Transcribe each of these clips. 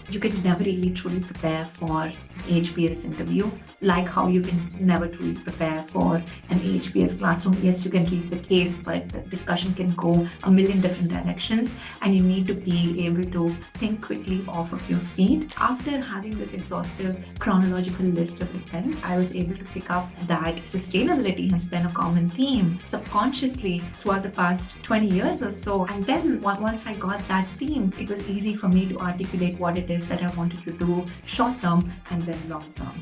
You can never really truly prepare for HBS interview, like how you can never truly prepare for an HBS classroom. Yes, you can read the case, but the discussion can go a million different directions, and you need to be able to think quickly off of your feet. After having this exhaustive chronological list of events, I was able to pick up that sustainability has been a common theme subconsciously throughout the past 20 years or so. And then once I got that theme, it was easy for me to articulate what it is that I wanted to do short term and then long term.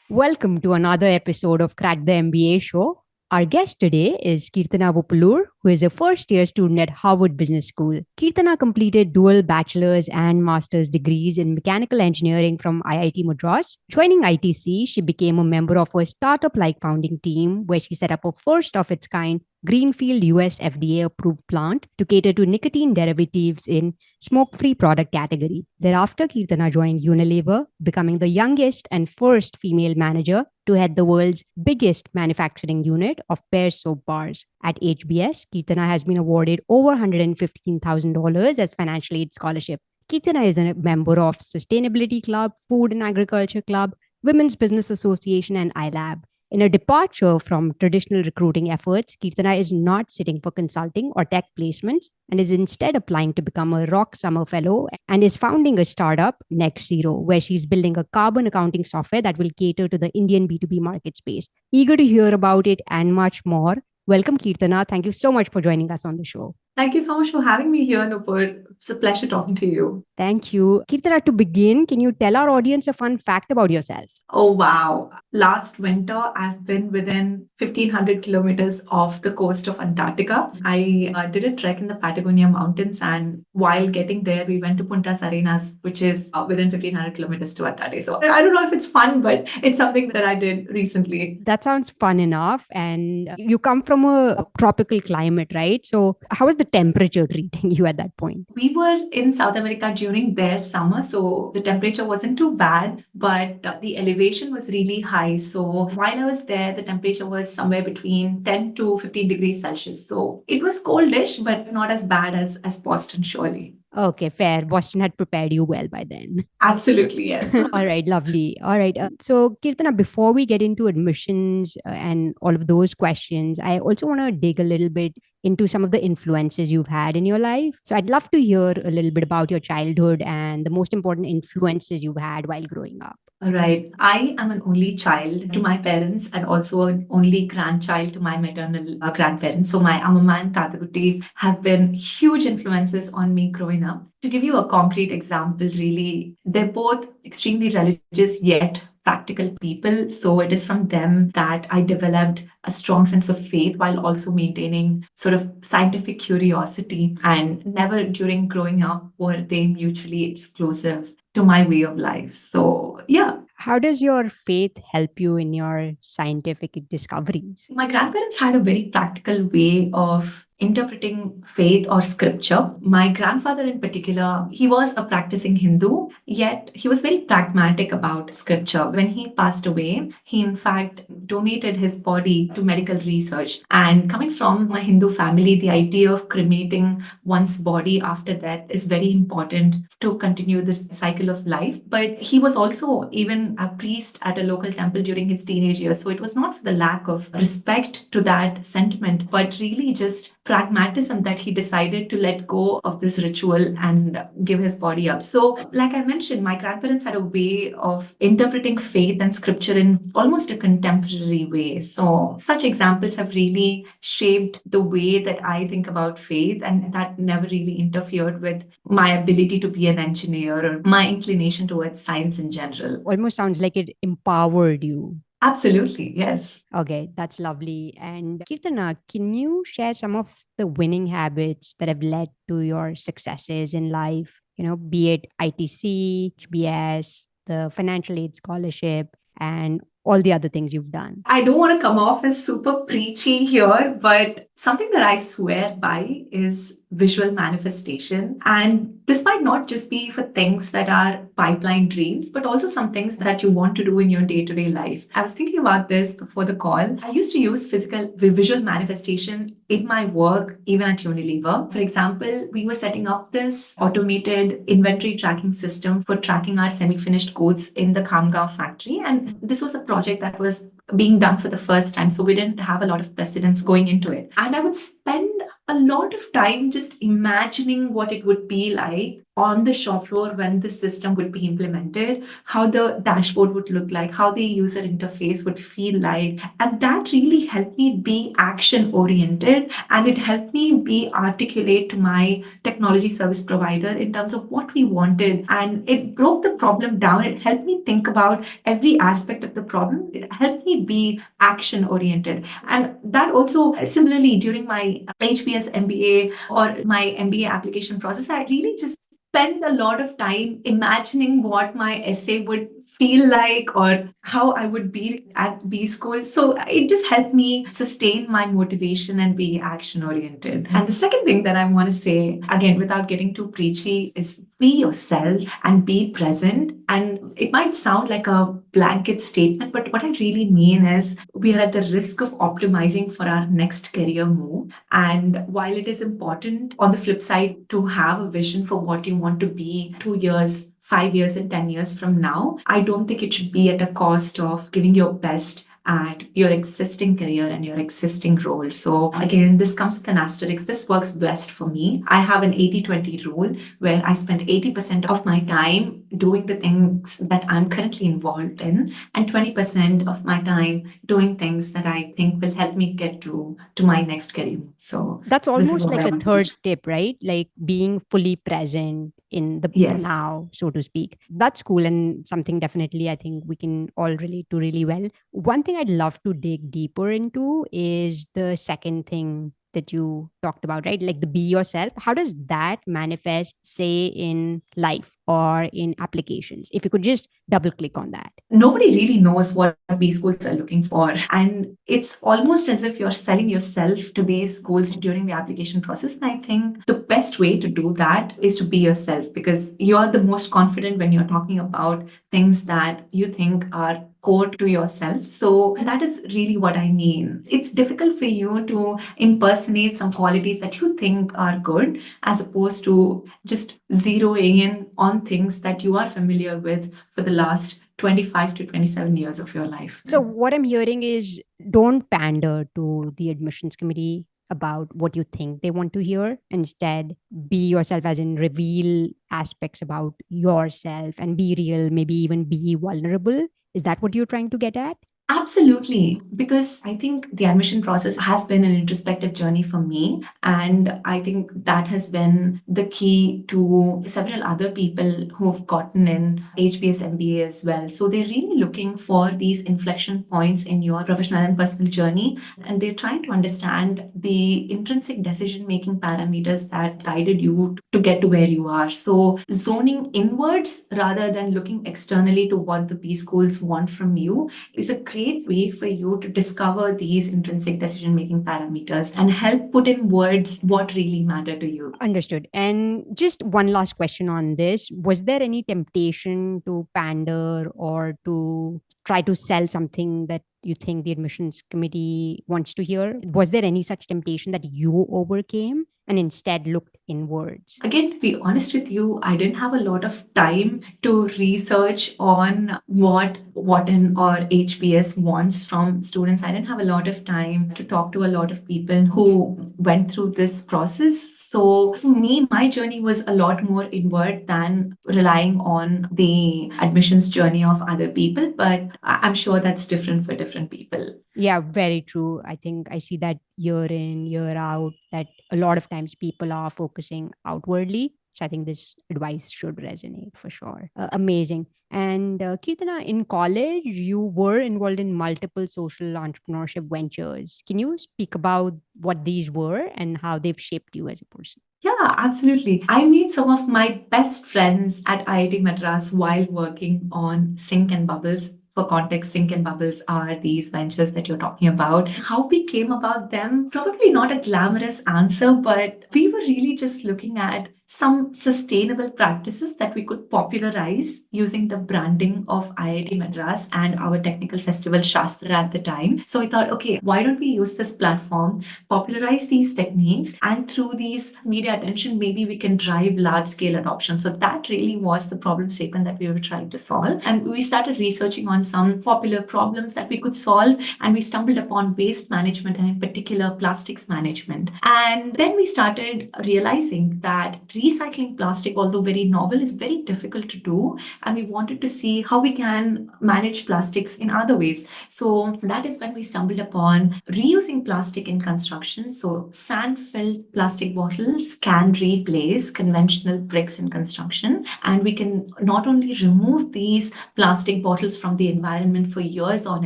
Welcome to another episode of Crack the MBA show. Our guest today is Keerthana Wuppulur, who is a first-year student at Harvard Business School. Keerthana completed dual bachelor's and master's degrees in mechanical engineering from IIT Madras. Joining ITC, she became a member of a startup-like founding team where she set up a first-of-its-kind greenfield US FDA approved plant to cater to nicotine derivatives in smoke-free product category. Thereafter, Keerthana joined Unilever, becoming the youngest and first female manager to head the world's biggest manufacturing unit of Pears soap bars. At HBS, Keerthana has been awarded over $115,000 as financial aid scholarship. Keerthana is a member of Sustainability Club, Food and Agriculture Club, Women's Business Association, and iLab. In a departure from traditional recruiting efforts, Keerthana is not sitting for consulting or tech placements and is instead applying to become a Rock Summer Fellow and is founding a startup, Next Zero, where she's building a carbon accounting software that will cater to the Indian B2B market space. Eager to hear about it and much more. Welcome, Keerthana. Thank you so much for joining us on the show. Thank you so much for having me here, Nupur. It's a pleasure talking to you. Thank you. Keerthana, to begin, can you tell our audience a fun fact about yourself? Oh, wow. Last winter, I've been within 1,500 kilometers off the coast of Antarctica. I did a trek in the Patagonia Mountains, and while getting there, we went to Punta Arenas, which is within 1,500 kilometers to Antarctica. So I don't know if it's fun, but it's something that I did recently. That sounds fun enough. And you come from a tropical climate, right? So how was the temperature treating you at that point? We were in South America during their summer, so the temperature wasn't too bad, but the elevation was really high. So while I was there, the temperature was somewhere between 10 to 15 degrees Celsius. So it was coldish, but not as bad as Boston, surely. Okay, fair. Boston had prepared you well by then. Absolutely, yes. All right, lovely. All right. So, Keerthana, before we get into admissions and all of those questions, I also want to dig a little bit into some of the influences you've had in your life. So, I'd love to hear a little bit about your childhood and the most important influences you've had while growing up. All right. I am an only child to my parents and also an only grandchild to my maternal grandparents. So my Amma and Tatagutti have been huge influences on me growing up. To give you a concrete example, really, they're both extremely religious yet practical people. So it is from them that I developed a strong sense of faith while also maintaining sort of scientific curiosity. And never during growing up were they mutually exclusive to my way of life. So, yeah. How does your faith help you in your scientific discoveries? My grandparents had a very practical way of interpreting faith or scripture. My grandfather in particular, he was a practicing Hindu, yet he was very pragmatic about scripture. When he passed away, he in fact donated his body to medical research. And coming from a Hindu family, the idea of cremating one's body after death is very important to continue the cycle of life. But he was also even a priest at a local temple during his teenage years. So it was not for the lack of respect to that sentiment, but really just pragmatism that he decided to let go of this ritual and give his body up. So, like I mentioned, my grandparents had a way of interpreting faith and scripture in almost a contemporary way. So, such examples have really shaped the way that I think about faith, and that never really interfered with my ability to be an engineer or my inclination towards science in general. Almost sounds like it empowered you. Absolutely, yes. Okay, that's lovely. And Keerthana, can you share some of the winning habits that have led to your successes in life? You know, be it ITC, HBS, the financial aid scholarship, and all the other things you've done. I don't want to come off as super preachy here, but something that I swear by is visual manifestation. And this might not just be for things that are pipeline dreams, but also some things that you want to do in your day-to-day life. I was thinking about this before the call. I used to use visual manifestation in my work, even at Unilever. For example, we were setting up this automated inventory tracking system for tracking our semi-finished goods in the Khamgaon factory. And this was a project that was being done for the first time. So we didn't have a lot of precedence going into it. And I would spend a lot of time just imagining what it would be like on the shop floor when the system would be implemented, how the dashboard would look like, how the user interface would feel like. And that really helped me be action oriented, and it helped me be articulate to my technology service provider in terms of what we wanted. And it broke the problem down. It helped me think about every aspect of the problem. It helped me be action oriented. And that also, similarly, during my HBS MBA or my MBA application process, I really just spend a lot of time imagining what my essay would feel like or how I would be at B school. So it just helped me sustain my motivation and be action oriented. And the second thing that I want to say, again, without getting too preachy, is be yourself and be present. And it might sound like a blanket statement, but what I really mean is we are at the risk of optimizing for our next career move. And while it is important on the flip side to have a vision for what you want to be 2 years, 5 years, and 10 years from now, I don't think it should be at a cost of giving your best at your existing career and your existing role. So again, this comes with an asterisk. This works best for me. I have an 80-20 rule where I spend 80% of my time doing the things that I'm currently involved in and 20% of my time doing things that I think will help me get to my next career. So that's this is almost what like I a would third tip, right? Like being fully present in the Yes. now, so to speak. That's cool, and something definitely I think we can all relate to really well. One thing I'd love to dig deeper into is the second thing that you talked about, right? Like the be yourself. How does that manifest, say, in life or in applications? If you could just double click on that. Nobody really knows what B schools are looking for. And it's almost as if you're selling yourself to these schools during the application process. And I think the best way to do that is to be yourself, because you're the most confident when you're talking about things that you think are core to yourself. So that is really what I mean. It's difficult for you to impersonate some qualities that you think are good, as opposed to just zeroing in on things that you are familiar with for the last 25 to 27 years of your life. So what I'm hearing is don't pander to the admissions committee about what you think they want to hear. Instead, be yourself, as in reveal aspects about yourself and be real, maybe even be vulnerable. Is that what you're trying to get at? Absolutely, because I think the admission process has been an introspective journey for me. And I think that has been the key to several other people who've gotten in HBS MBA as well. So they're really looking for these inflection points in your professional and personal journey. And they're trying to understand the intrinsic decision-making parameters that guided you to get to where you are. So zoning inwards rather than looking externally to what the B schools want from you is a great way for you to discover these intrinsic decision-making parameters and help put in words what really matter to you. Understood. And just one last question on this. Was there any temptation to pander or to try to sell something that you think the admissions committee wants to hear? Was there any such temptation that you overcame and instead looked inwards? Again, to be honest with you, I didn't have a lot of time to research on what Wharton or HBS wants from students. I didn't have a lot of time to talk to a lot of people who went through this process. So for me, my journey was a lot more inward than relying on the admissions journey of other people. But I'm sure that's different for different people. Yeah, very true. I think I see that year in, year out, that a lot of times people are focusing outwardly. So I think this advice should resonate for sure. Amazing. And Keerthana, in college, you were involved in multiple social entrepreneurship ventures. Can you speak about what these were and how they've shaped you as a person? Yeah, absolutely. I made some of my best friends at IIT Madras while working on Sync and Bubbles. For context, Sync and Bubbles are these ventures that you're talking about. How we came about them, probably not a glamorous answer, but we were really just looking at some sustainable practices that we could popularize using the branding of IIT Madras and our technical festival Shastra at the time. So I thought, okay, why don't we use this platform, popularize these techniques, and through these media attention, maybe we can drive large scale adoption. So that really was the problem statement that we were trying to solve. And we started researching on some popular problems that we could solve, and we stumbled upon waste management and in particular plastics management. And then we started realizing that recycling plastic, although very novel, is very difficult to do. And we wanted to see how we can manage plastics in other ways. So that is when we stumbled upon reusing plastic in construction. So sand-filled plastic bottles can replace conventional bricks in construction. And we can not only remove these plastic bottles from the environment for years on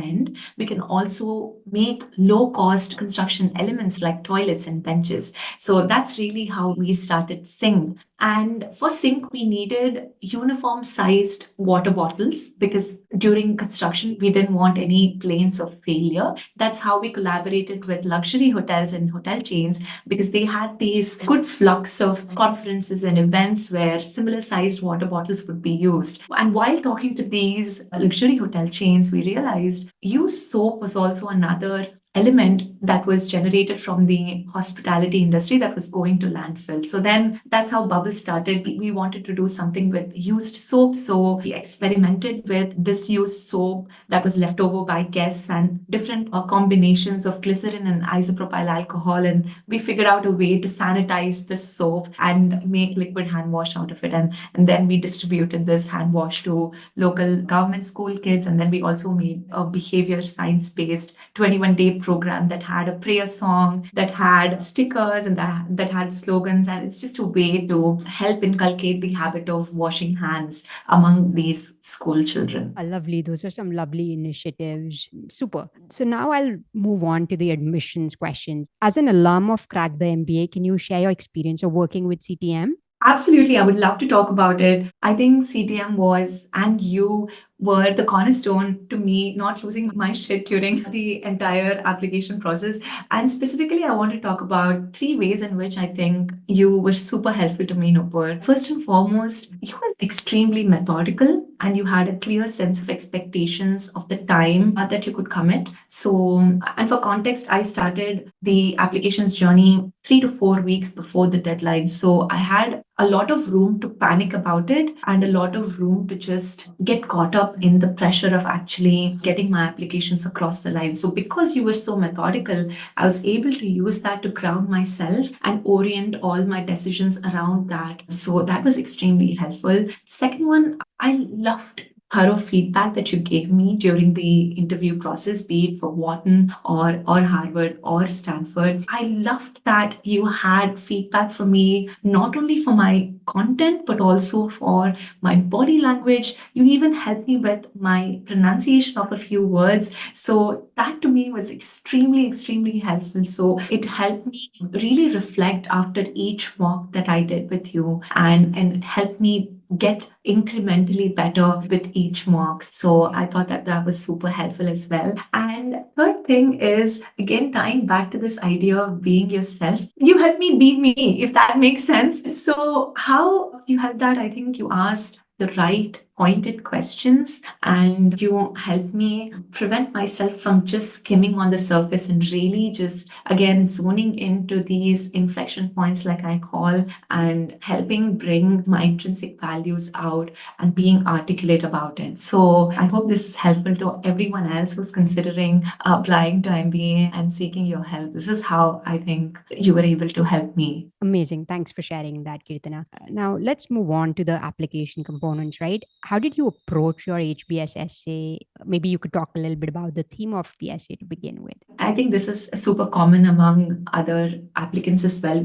end, we can also make low-cost construction elements like toilets and benches. So that's really how we started Sing. And for Sink, we needed uniform sized water bottles because during construction, we didn't want any planes of failure. That's how we collaborated with luxury hotels and hotel chains because they had these good flux of conferences and events where similar sized water bottles would be used. And while talking to these luxury hotel chains, we realized used soap was also another element that was generated from the hospitality industry that was going to landfill. So then that's how Bubble started. We wanted to do something with used soap. So we experimented with this used soap that was left over by guests and different combinations of glycerin and isopropyl alcohol. And we figured out a way to sanitize this soap and make liquid hand wash out of it. And then we distributed this hand wash to local government school kids. And then we also made a behavior science-based 21-day program that had a prayer song, that had stickers, and that had slogans. And it's just a way to help inculcate the habit of washing hands among these school children. Lovely. Those are some lovely initiatives. Super. So now I'll move on to the admissions questions. As an alum of Crack the MBA, can you share your experience of working with CTM? Absolutely. I would love to talk about it. I think CTM was, and you were the cornerstone to me not losing my shit during the entire application process. And specifically, I want to talk about 3 ways in which I think you were super helpful to me, Nupur. First and foremost, you were extremely methodical and you had a clear sense of expectations of the time that you could commit. So, and for context, I started the applications journey 3 to 4 weeks before the deadline. So I had a lot of room to panic about it and a lot of room to just get caught up in the pressure of actually getting my applications across the line. So because you were so methodical, I was able to use that to ground myself and orient all my decisions around that. So that was extremely helpful. Second one, I loved thorough feedback that you gave me during the interview process, be it for Wharton or Harvard or Stanford. I loved that you had feedback for me, not only for my content, but also for my body language. You even helped me with my pronunciation of a few words. So that to me was extremely, extremely helpful. So it helped me really reflect after each mock that I did with you, and it helped me get incrementally better with each mock. So I thought that was super helpful as well. And third thing is, again, tying back to this idea of being yourself, you helped me be me, if that makes sense. So how you had that, I think you asked the right pointed questions and you helped me prevent myself from just skimming on the surface and really just, again, zoning into these inflection points, like I call, and helping bring my intrinsic values out and being articulate about it. So I hope this is helpful to everyone else who's considering applying to MBA and seeking your help. This is how I think you were able to help me. Amazing. Thanks for sharing that, Keerthana. Now let's move on to the application components, right? How did you approach your HBS essay? Maybe you could talk a little bit about the theme of the essay to begin with. I think this is super common among other applicants as well.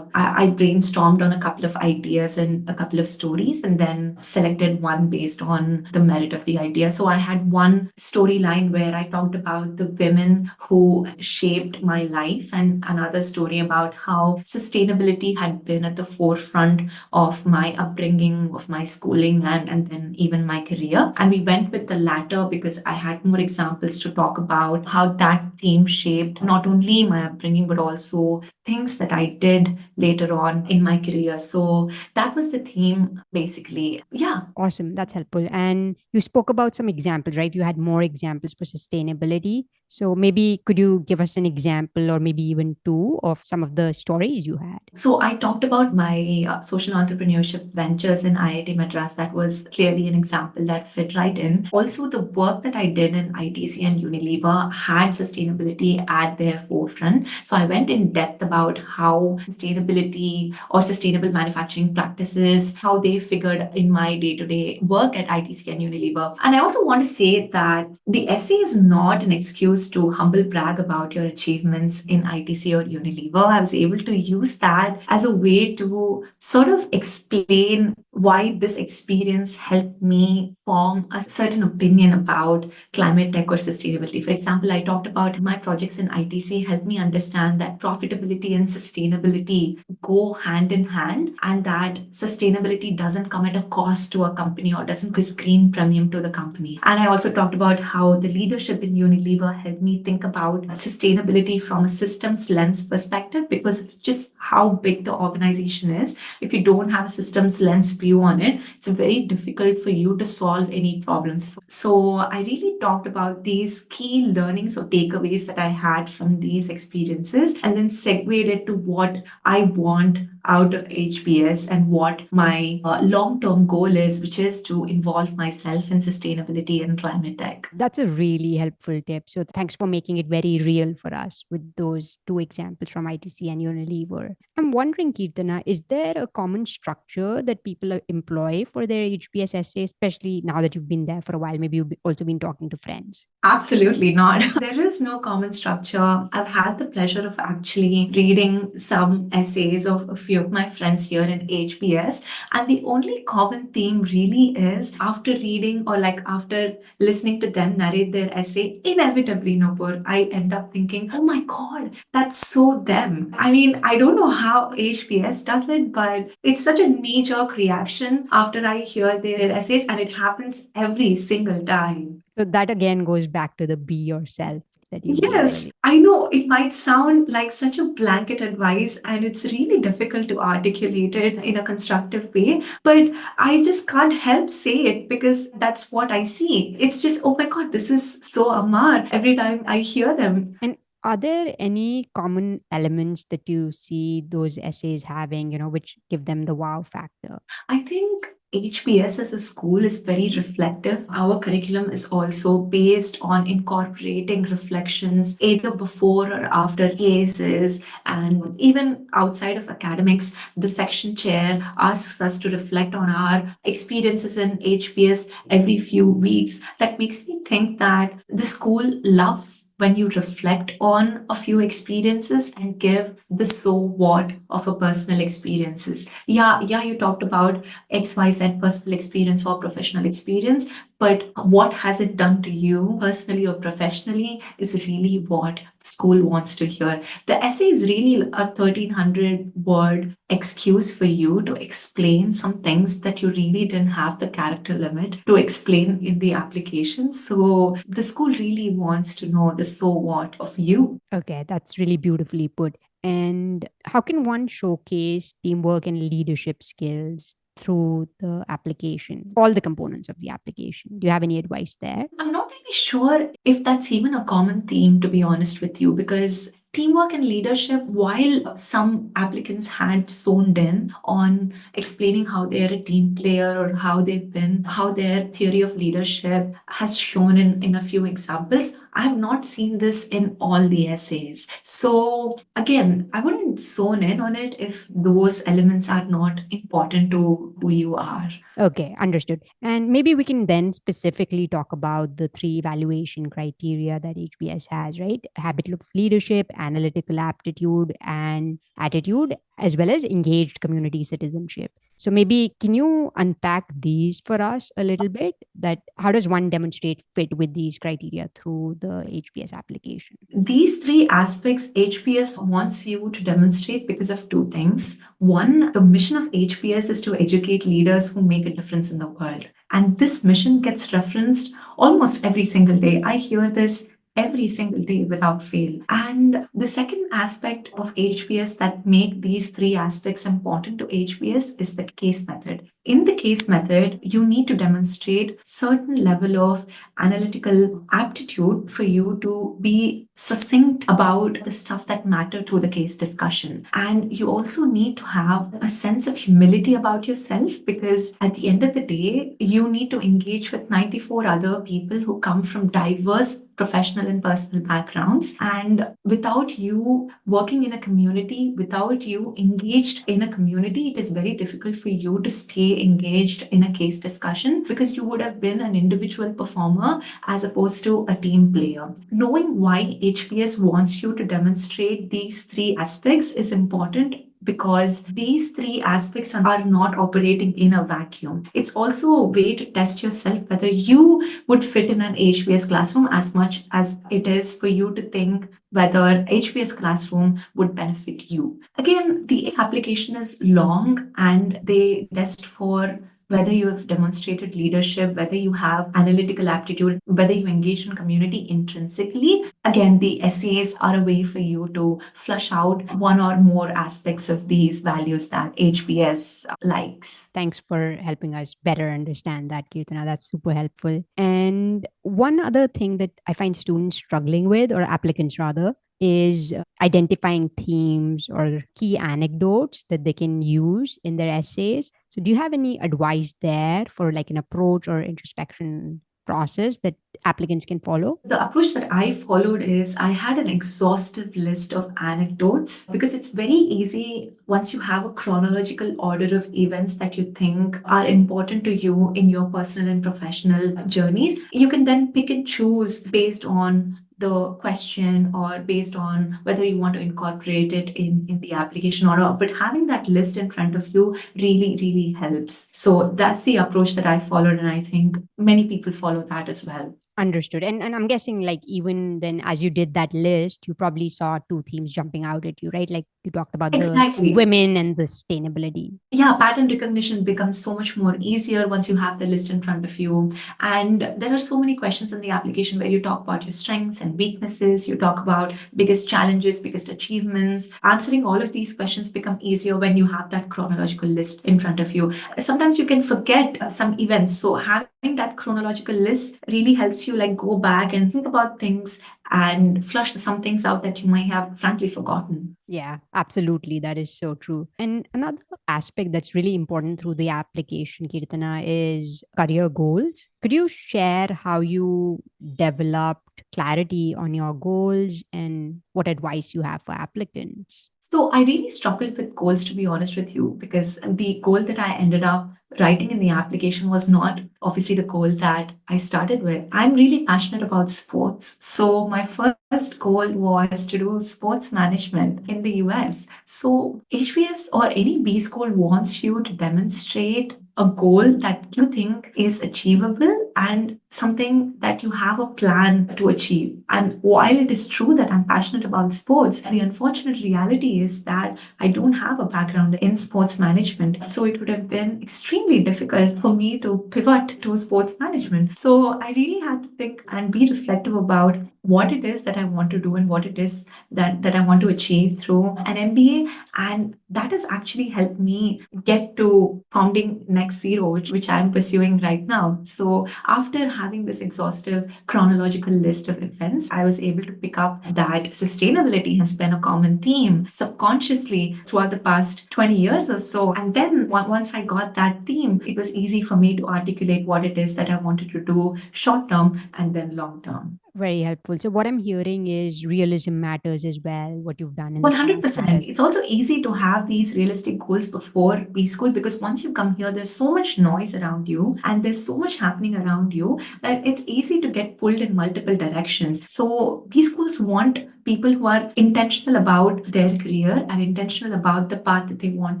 I brainstormed on a couple of ideas and a couple of stories and then selected one based on the merit of the idea. So I had one storyline where I talked about the women who shaped my life and another story about how sustainability had been at the forefront of my upbringing, of my schooling, and then in even my career. And we went with the latter because I had more examples to talk about how that theme shaped not only my upbringing, but also things that I did later on in my career. So that was the theme, basically. Yeah. Awesome. That's helpful. And you spoke about some examples, right? You had more examples for sustainability. So maybe could you give us an example or maybe even two of some of the stories you had? So I talked about my social entrepreneurship ventures in IIT Madras. That was clearly an example that fit right in. Also, the work that I did in ITC and Unilever had sustainability at their forefront. So I went in depth about how sustainability or sustainable manufacturing practices, how they figured in my day-to-day work at ITC and Unilever. And I also want to say that the essay is not an excuse to humble brag about your achievements in ITC or Unilever. I was able to use that as a way to sort of explain why this experience helped me form a certain opinion about climate tech or sustainability. For example, I talked about my projects in ITC helped me understand that profitability and sustainability go hand in hand, and that sustainability doesn't come at a cost to a company or doesn't give screen premium to the company. And I also talked about how the leadership in Unilever helped me think about sustainability from a systems lens perspective, because just how big the organization is, if you don't have a systems lens view on it, it's very difficult for you to solve any problems. So I really talked about these key learnings or takeaways that I had from these experiences, and then segued it to what I want out of HBS and what my long-term goal is, which is to involve myself in sustainability and climate tech. That's a really helpful tip. So thanks for making it very real for us with those two examples from ITC and Unilever. I'm wondering, Keerthana, is there a common structure that people employ for their HBS essay, especially now that you've been there for a while? Maybe you've also been talking to friends. Absolutely not. There is no common structure. I've had the pleasure of actually reading some essays of a few of my friends here in HBS. And the only common theme really is after reading or like after listening to them narrate their essay, inevitably, Nopur, I end up thinking, oh my God, that's so them. I mean, I don't know how HBS does it, but it's such a knee-jerk reaction after I hear their essays, and it happens every single time. So that again goes back to the be yourself that you made Yes, earlier. I know it might sound like such a blanket advice, and it's really difficult to articulate it in a constructive way, but I just can't help say it because that's what I see. It's just, oh my God, this is so Amar every time I hear them. And are there any common elements that you see those essays having, which give them the wow factor? I think HBS as a school is very reflective. Our curriculum is also based on incorporating reflections either before or after cases, and even outside of academics, the section chair asks us to reflect on our experiences in HBS every few weeks. That makes me think that the school loves when you reflect on a few experiences and give the so what of a personal experiences. Yeah, you talked about XYZ personal experience or professional experience, but what has it done to you personally or professionally is really what the school wants to hear. The essay is really a 1300 word excuse for you to explain some things that you really didn't have the character limit to explain in the application. So the school really wants to know the so what of you. Okay, that's really beautifully put. And how can one showcase teamwork and leadership skills through the application, all the components of the application? Do you have any advice there? I'm not really sure if that's even a common theme, to be honest with you, because teamwork and leadership, while some applicants had zoned in on explaining how they're a team player or how their theory of leadership has shown in a few examples, I have not seen this in all the essays. So again, I wouldn't zone in on it if those elements are not important to who you are. Okay, understood. And maybe we can then specifically talk about the three evaluation criteria that HBS has, right? Habit of leadership, analytical aptitude, and attitude, as well as engaged community citizenship. So maybe can you unpack these for us a little bit? That how does one demonstrate fit with these criteria through the HBS application? These three aspects HBS wants you to demonstrate because of two things. One, the mission of HBS is to educate leaders who make a difference in the world. And this mission gets referenced almost every single day. I hear this every single day without fail. And the second aspect of HBS that make these three aspects important to HBS is the case method. In the case method, you need to demonstrate certain level of analytical aptitude for you to be succinct about the stuff that matter to the case discussion. And you also need to have a sense of humility about yourself, because at the end of the day, you need to engage with 94 other people who come from diverse professional and personal backgrounds. And without you working in a community, without you engaged in a community, it is very difficult for you to stay engaged in a case discussion, because you would have been an individual performer as opposed to a team player. Knowing why HBS wants you to demonstrate these three aspects is important, because these three aspects are not operating in a vacuum. It's also a way to test yourself whether you would fit in an HBS classroom as much as it is for you to think whether HBS Classroom would benefit you. Again, the application is long and they test for whether you have demonstrated leadership, whether you have analytical aptitude, whether you engage in community intrinsically. Again, the essays are a way for you to flush out one or more aspects of these values that HBS likes. Thanks for helping us better understand that, Keerthana. That's super helpful. And one other thing that I find students struggling with, or applicants rather, is identifying themes or key anecdotes that they can use in their essays. So do you have any advice there for like an approach or introspection process that applicants can follow? The approach that I followed is I had an exhaustive list of anecdotes, because it's very easy once you have a chronological order of events that you think are important to you in your personal and professional journeys. You can then pick and choose based on the question or based on whether you want to incorporate it in the application or not. But having that list in front of you really, really helps. So that's the approach that I followed. And I think many people follow that as well. Understood. And I'm guessing like even then as you did that list, you probably saw two themes jumping out at you, right? Like you talked about Exactly. the women and the sustainability. Yeah, pattern recognition becomes so much more easier once you have the list in front of you. And there are so many questions in the application where you talk about your strengths and weaknesses, you talk about biggest challenges, biggest achievements. Answering all of these questions become easier when you have that chronological list in front of you. Sometimes you can forget some events. So having that chronological list really helps you like go back and think about things and flush some things out that you might have frankly forgotten. Yeah, absolutely. That is so true. And another aspect that's really important through the application, Keerthana, is career goals. Could you share how you developed clarity on your goals and what advice you have for applicants? So I really struggled with goals, to be honest with you, because the goal that I ended up writing in the application was not obviously the goal that I started with. I'm really passionate about sports. So my first goal was to do sports management in the US. So HBS or any B school wants you to demonstrate a goal that you think is achievable and something that you have a plan to achieve. And while it is true that I'm passionate about sports, the unfortunate reality is that I don't have a background in sports management. So it would have been extremely difficult for me to pivot to sports management. So I really had to think and be reflective about what it is that I want to do and what it is that I want to achieve through an MBA. And that has actually helped me get to founding Next Zero, which I'm pursuing right now. So after having this exhaustive chronological list of events, I was able to pick up that sustainability has been a common theme subconsciously throughout the past 20 years or so. And then once I got that theme, it was easy for me to articulate what it is that I wanted to do short term and then long term. Very helpful. So what I'm hearing is realism matters as well. What you've done in the past 100%. matters. It's also easy to have these realistic goals before B school, because once you come here, there's so much noise around you and there's so much happening around you that it's easy to get pulled in multiple directions. So B schools want people who are intentional about their career and intentional about the path that they want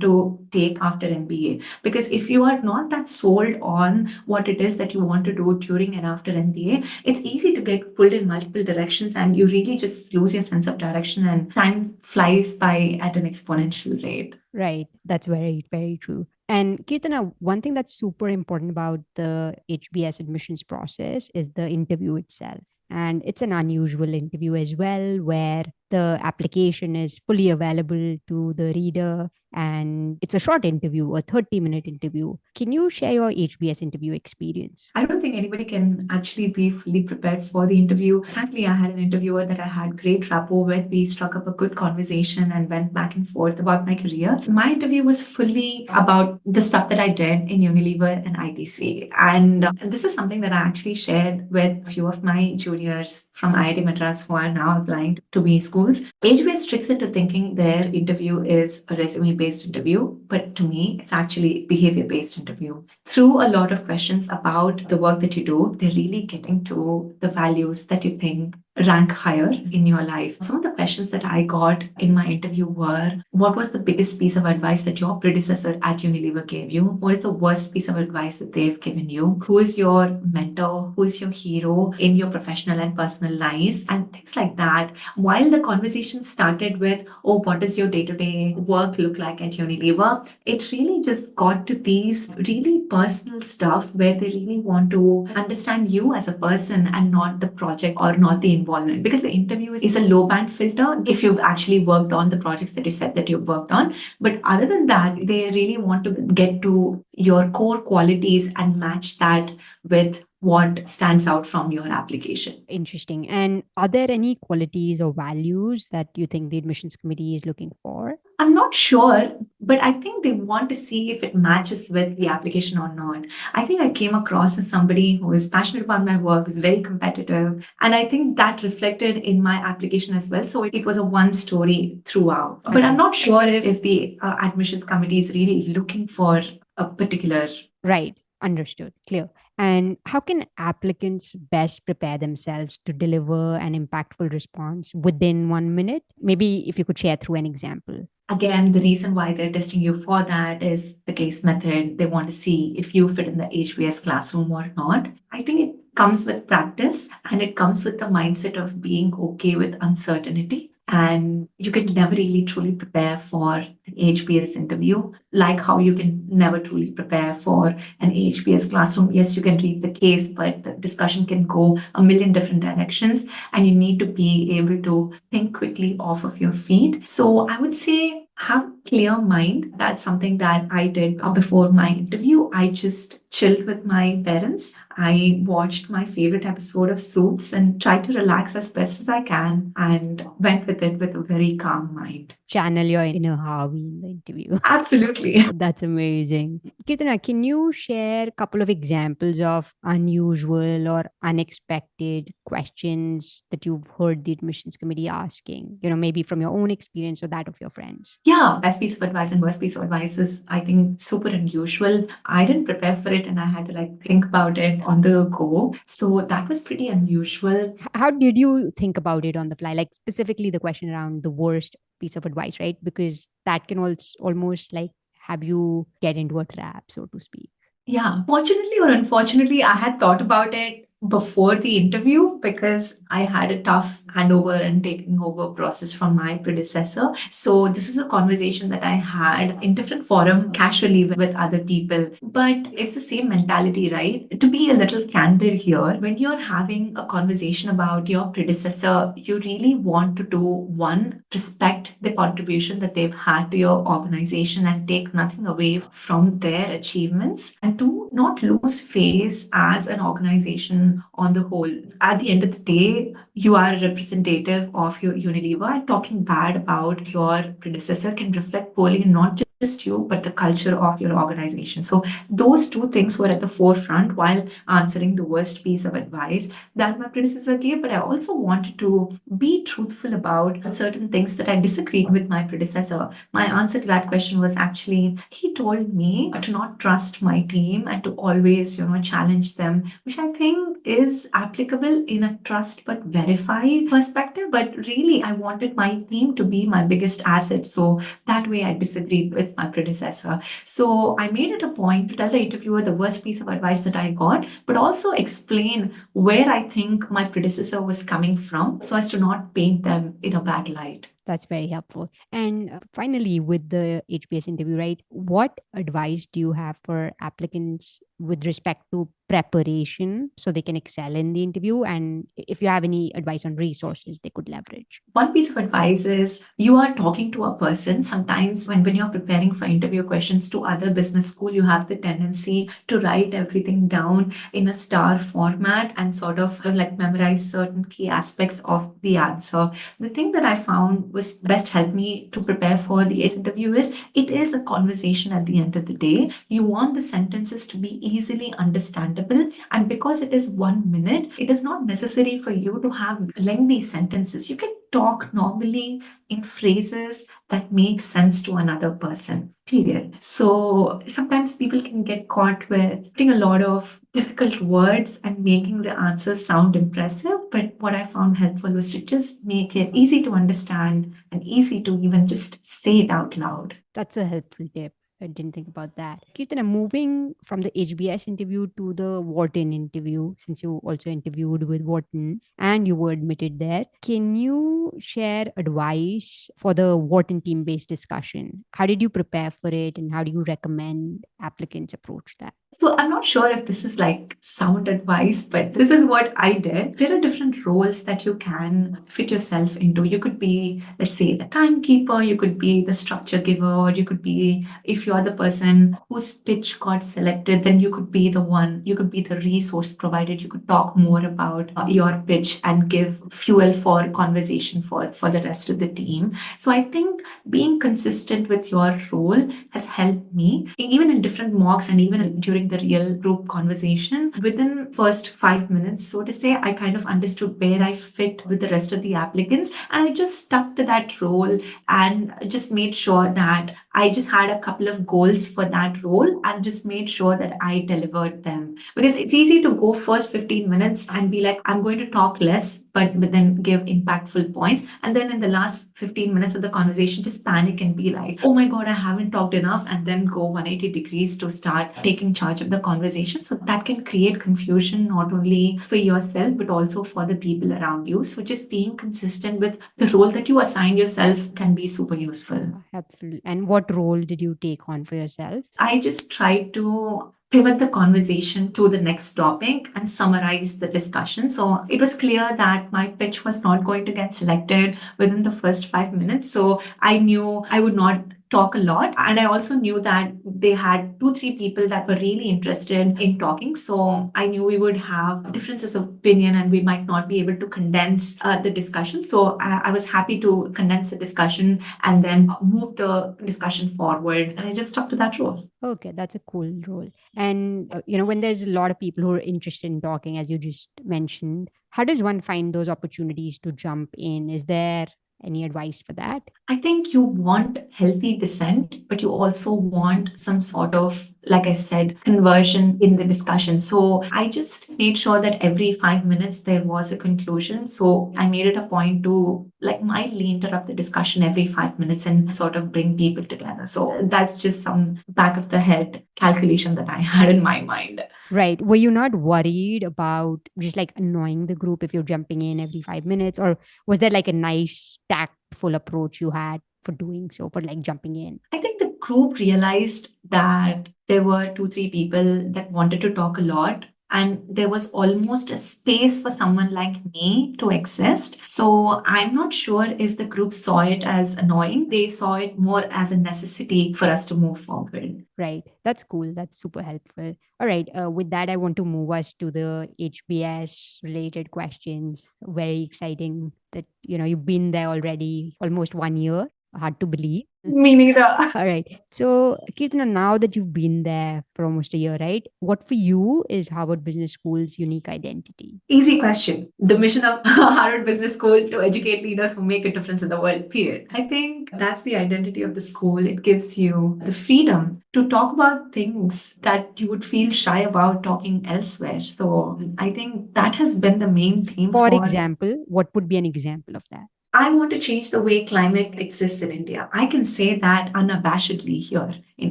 to take after MBA. Because if you are not that sold on what it is that you want to do during and after MBA, it's easy to get pulled pulled in multiple directions and you really just lose your sense of direction and time flies by at an exponential rate. Right. That's very, very true. And Keerthana, one thing that's super important about the HBS admissions process is the interview itself. And it's an unusual interview as well, where the application is fully available to the reader and it's a short interview, a 30-minute interview. Can you share your HBS interview experience? I don't think anybody can actually be fully prepared for the interview. Thankfully, I had an interviewer that I had great rapport with. We struck up a good conversation and went back and forth about my career. My interview was fully about the stuff that I did in Unilever and ITC. And this is something that I actually shared with a few of my juniors from IIT Madras who are now applying to B schools. HBS tricks into thinking their interview is a resume-based interview, but to me, it's actually behavior-based interview. Through a lot of questions about the work that you do, they're really getting to the values that you think rank higher in your life. Some of the questions that I got in my interview were, what was the biggest piece of advice that your predecessor at Unilever gave you? What is the worst piece of advice that they've given you? Who is your mentor? Who is your hero in your professional and personal lives? And things like that. While the conversation started with, oh, what does your day-to-day work look like at Unilever? It really just got to these really personal stuff where they really want to understand you as a person and not the project or not the involvement, because the interview is a low band filter if you've actually worked on the projects that you said that you've worked on. But other than that, they really want to get to your core qualities and match that with what stands out from your application. Interesting. And are there any qualities or values that you think the admissions committee is looking for? I'm not sure, but I think they want to see if it matches with the application or not. I think I came across as somebody who is passionate about my work, is very competitive, and I think that reflected in my application as well. So it was a one story throughout. But I'm not sure if the admissions committee is really looking for a particular. Right. Understood. Clear. And how can applicants best prepare themselves to deliver an impactful response within 1 minute? Maybe if you could share through an example. Again, the reason why they're testing you for that is the case method. They want to see if you fit in the HBS classroom or not. I think it comes with practice and it comes with the mindset of being okay with uncertainty. And you can never really truly prepare for an HBS interview, like how you can never truly prepare for an HBS classroom. Yes, you can read the case, but the discussion can go a million different directions, and you need to be able to think quickly off of your feet. So I would say have a clear mind. That's something that I did before my interview. I just chilled with my parents. I watched my favorite episode of Suits and tried to relax as best as I can and went with it with a very calm mind. Channel your inner Harvey in the interview. Absolutely. That's amazing. Keerthana, can you share a couple of examples of unusual or unexpected questions that you've heard the admissions committee asking, maybe from your own experience or that of your friends? Yeah, best piece of advice and worst piece of advice is, I think, super unusual. I didn't prepare for it and I had to think about it on the go. So that was pretty unusual. How did you think about it on the fly? Like specifically the question around the worst piece of advice, right? Because that can also almost have you get into a trap, so to speak. Yeah, fortunately or unfortunately, I had thought about it before the interview because I had a tough handover and taking over process from my predecessor. So this is a conversation that I had in different forum casually with other people. But it's the same mentality, right? To be a little candid here, when you're having a conversation about your predecessor, you really want to do one, respect the contribution that they've had to your organization and take nothing away from their achievements. And two, not lose face as an organization on the whole. At the end of the day, you are a representative of your Unilever, and talking bad about your predecessor can reflect poorly not just you, but the culture of your organization. So those two things were at the forefront while answering the worst piece of advice that my predecessor gave. But I also wanted to be truthful about certain things that I disagreed with my predecessor. My answer to that question was actually, he told me to not trust my team and to always, challenge them, which I think is applicable in a trust but verify perspective. But really, I wanted my team to be my biggest asset. So that way I disagreed with with my predecessor. So I made it a point to tell the interviewer the worst piece of advice that I got, but also explain where I think my predecessor was coming from so as to not paint them in a bad light. That's very helpful. And finally, with the HBS interview, right? What advice do you have for applicants with respect to preparation so they can excel in the interview? And if you have any advice on resources they could leverage? One piece of advice is you are talking to a person. Sometimes when you're preparing for interview questions to other business school, you have the tendency to write everything down in a star format and sort of like memorize certain key aspects of the answer. The thing that I found was best helped me to prepare for the interview is it is a conversation at the end of the day. You want the sentences to be easily understandable. And because it is 1 minute, it is not necessary for you to have lengthy sentences. You can talk normally in phrases that make sense to another person, period. So sometimes people can get caught with putting a lot of difficult words and making the answers sound impressive. But what I found helpful was to just make it easy to understand and easy to even just say it out loud. That's a helpful tip. I didn't think about that. Keerthana, moving from the HBS interview to the Wharton interview, since you also interviewed with Wharton and you were admitted there, can you share advice for the Wharton team based discussion? How did you prepare for it and how do you recommend applicants approach that? So I'm not sure if this is like sound advice, but this is what I did. There are different roles that you can fit yourself into. You could be, let's say, the timekeeper, you could be the structure giver, or you could be, if you're the person whose pitch got selected, then you could be the one, you could be the resource provided. You could talk more about your pitch and give fuel for conversation for the rest of the team. So I think being consistent with your role has helped me, even in different mocks and even during the real group conversation. Within first 5 minutes, so to say, I kind of understood where I fit with the rest of the applicants, and I just stuck to that role and just made sure that I just had a couple of goals for that role and just made sure that I delivered them. Because it's easy to go first 15 minutes and be like, I'm going to talk less, but then give impactful points. And then in the last 15 minutes of the conversation, just panic and be like, oh my God, I haven't talked enough, and then go 180 degrees to start taking charge of the conversation. So that can create confusion not only for yourself, but also for the people around you. So just being consistent with the role that you assign yourself can be super useful. Helpful. And what role did you take on for yourself? I just tried to pivot the conversation to the next topic and summarize the discussion. So it was clear that my pitch was not going to get selected within the first 5 minutes. So I knew I would not talk a lot. And I also knew that they had 2, 3 people that were really interested in talking. So I knew we would have differences of opinion and we might not be able to condense the discussion. So I was happy to condense the discussion and then move the discussion forward. And I just stuck to that role. Okay, that's a cool role. And, when there's a lot of people who are interested in talking, as you just mentioned, how does one find those opportunities to jump in? Is there any advice for that? I think you want healthy dissent, but you also want some sort of, like I said, conversion in the discussion. So I just made sure that every 5 minutes there was a conclusion. So I made it a point to like mildly interrupt the discussion every 5 minutes and sort of bring people together. So that's just some back of the head calculation that I had in my mind. Right. Were you not worried about just like annoying the group if you're jumping in every 5 minutes? Or was there like a nice, tactful approach you had for doing so, for like jumping in? I think the group realized that there were 2, 3 people that wanted to talk a lot. And there was almost a space for someone like me to exist. So I'm not sure if the group saw it as annoying. They saw it more as a necessity for us to move forward. Right. That's cool. That's super helpful. All right. With that, I want to move us to the HBS related questions. Very exciting that, you've been there already almost 1 year. Hard to believe. Me neither. All right. So, Keerthana, now that you've been there for almost a year, right? What for you is Harvard Business School's unique identity? Easy question. The mission of Harvard Business School to educate leaders who make a difference in the world, period. I think that's the identity of the school. It gives you the freedom to talk about things that you would feel shy about talking elsewhere. So I think that has been the main theme For example, what would be an example of that? I want to change the way climate exists in India. I can say that unabashedly here in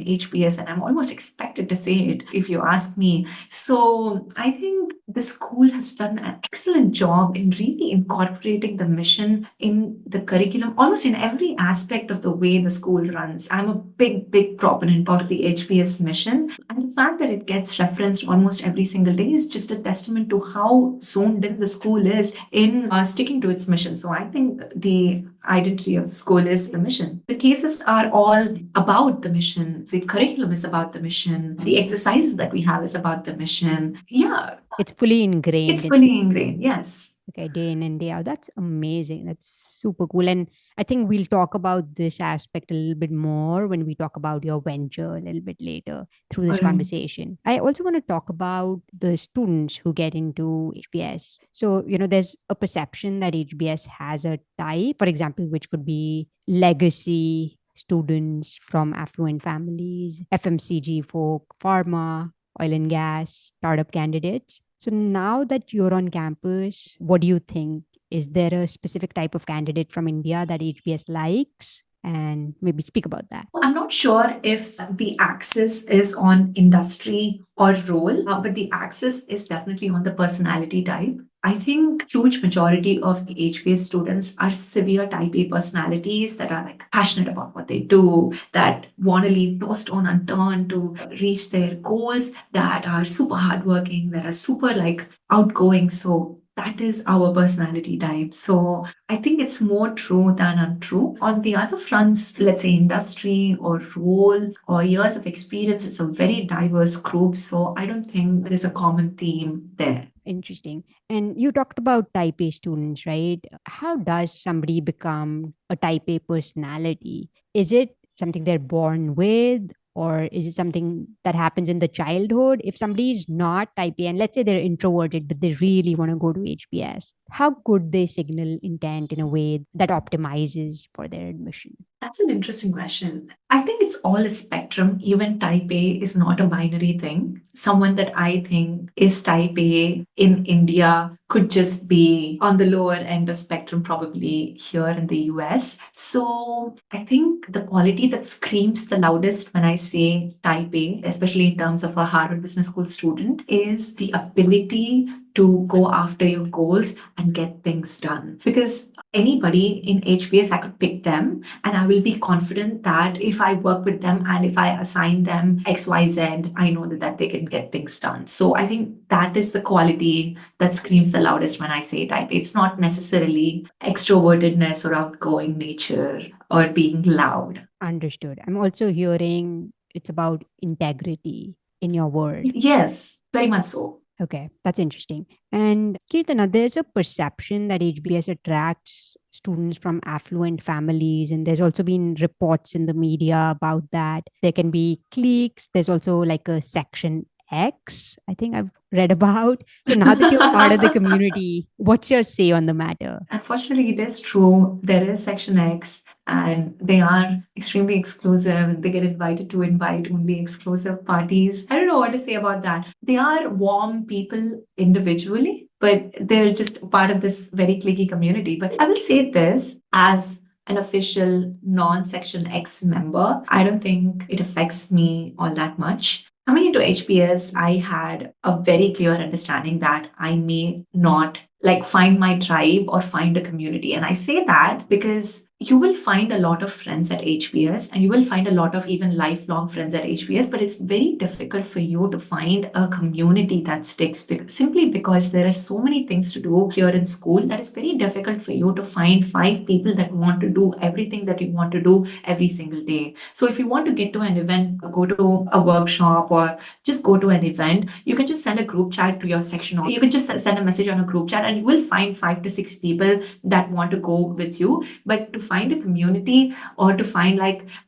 HBS, and I'm almost expected to say it if you ask me. So I think the school has done an excellent job in really incorporating the mission in the curriculum, almost in every aspect of the way the school runs. I'm a big proponent of the HBS mission. And the fact that it gets referenced almost every single day is just a testament to how zoned in the school is in sticking to its mission. So I think the identity of the school is the mission. The cases are all about the mission. The curriculum is about the mission. The exercises that we have is about the mission. Yeah. It's fully ingrained. It's fully ingrained, yes. Okay, day in and day out. That's amazing. That's super cool. And I think we'll talk about this aspect a little bit more when we talk about your venture a little bit later through this conversation. I also want to talk about the students who get into HBS. So, there's a perception that HBS has a type, for example, which could be legacy students from affluent families, FMCG folk, pharma, oil and gas, startup candidates. So now that you're on campus, what do you think? Is there a specific type of candidate from India that HBS likes? And maybe speak about that. I'm not sure if the axis is on industry or role, but the axis is definitely on the personality type. I think huge majority of the HBS students are severe type A personalities that are like passionate about what they do, that want to leave no stone unturned to reach their goals, that are super hardworking, that are super like outgoing. So that is our personality type. So I think it's more true than untrue. On the other fronts, let's say industry or role or years of experience, it's a very diverse group. So I don't think there's a common theme there. Interesting. And you talked about type A students, right? How does somebody become a type A personality? Is it something they're born with? Or is it something that happens in the childhood? If somebody is not type A, and let's say they're introverted, but they really want to go to HBS, how could they signal intent in a way that optimizes for their admission? That's an interesting question. I think it's all a spectrum. Even type A is not a binary thing. Someone that I think is type A in India could just be on the lower end of spectrum, probably here in the US. So I think the quality that screams the loudest when I say type A, especially in terms of a Harvard Business School student, is the ability to go after your goals and get things done. Because anybody in HBS, I could pick them and I will be confident that if I work with them and if I assign them XYZ, I know that they can get things done. So I think that is the quality that screams the loudest when I say type A. It's not necessarily extrovertedness or outgoing nature or being loud. Understood. I'm also hearing it's about integrity in your word. Yes, very much so. Okay, that's interesting. And Keerthana, there's a perception that HBS attracts students from affluent families, and there's also been reports in the media about that. There can be cliques. There's also like a section X, I think I've read about. So now that you're part of the community, what's your say on the matter? Unfortunately, it is true. There is Section X, and they are extremely exclusive. They get invited to invite only exclusive parties. I don't know what to say about that. They are warm people individually, but they're just part of this very cliquey community. But I will say this as an official non-Section X member, I don't think it affects me all that much. Coming into HBS, I had a very clear understanding that I may not find my tribe or find a community. And I say that because you will find a lot of friends at HBS and you will find a lot of even lifelong friends at HBS, but it's very difficult for you to find a community that sticks simply because there are so many things to do here in school that it's very difficult for you to find 5 people that want to do everything that you want to do every single day. So if you want to get to an event, go to a workshop or just go to an event, you can just send a group chat to your section or you can just send a message on a group chat and you will find 5 to 6 people that want to go with you. But to find a community or to find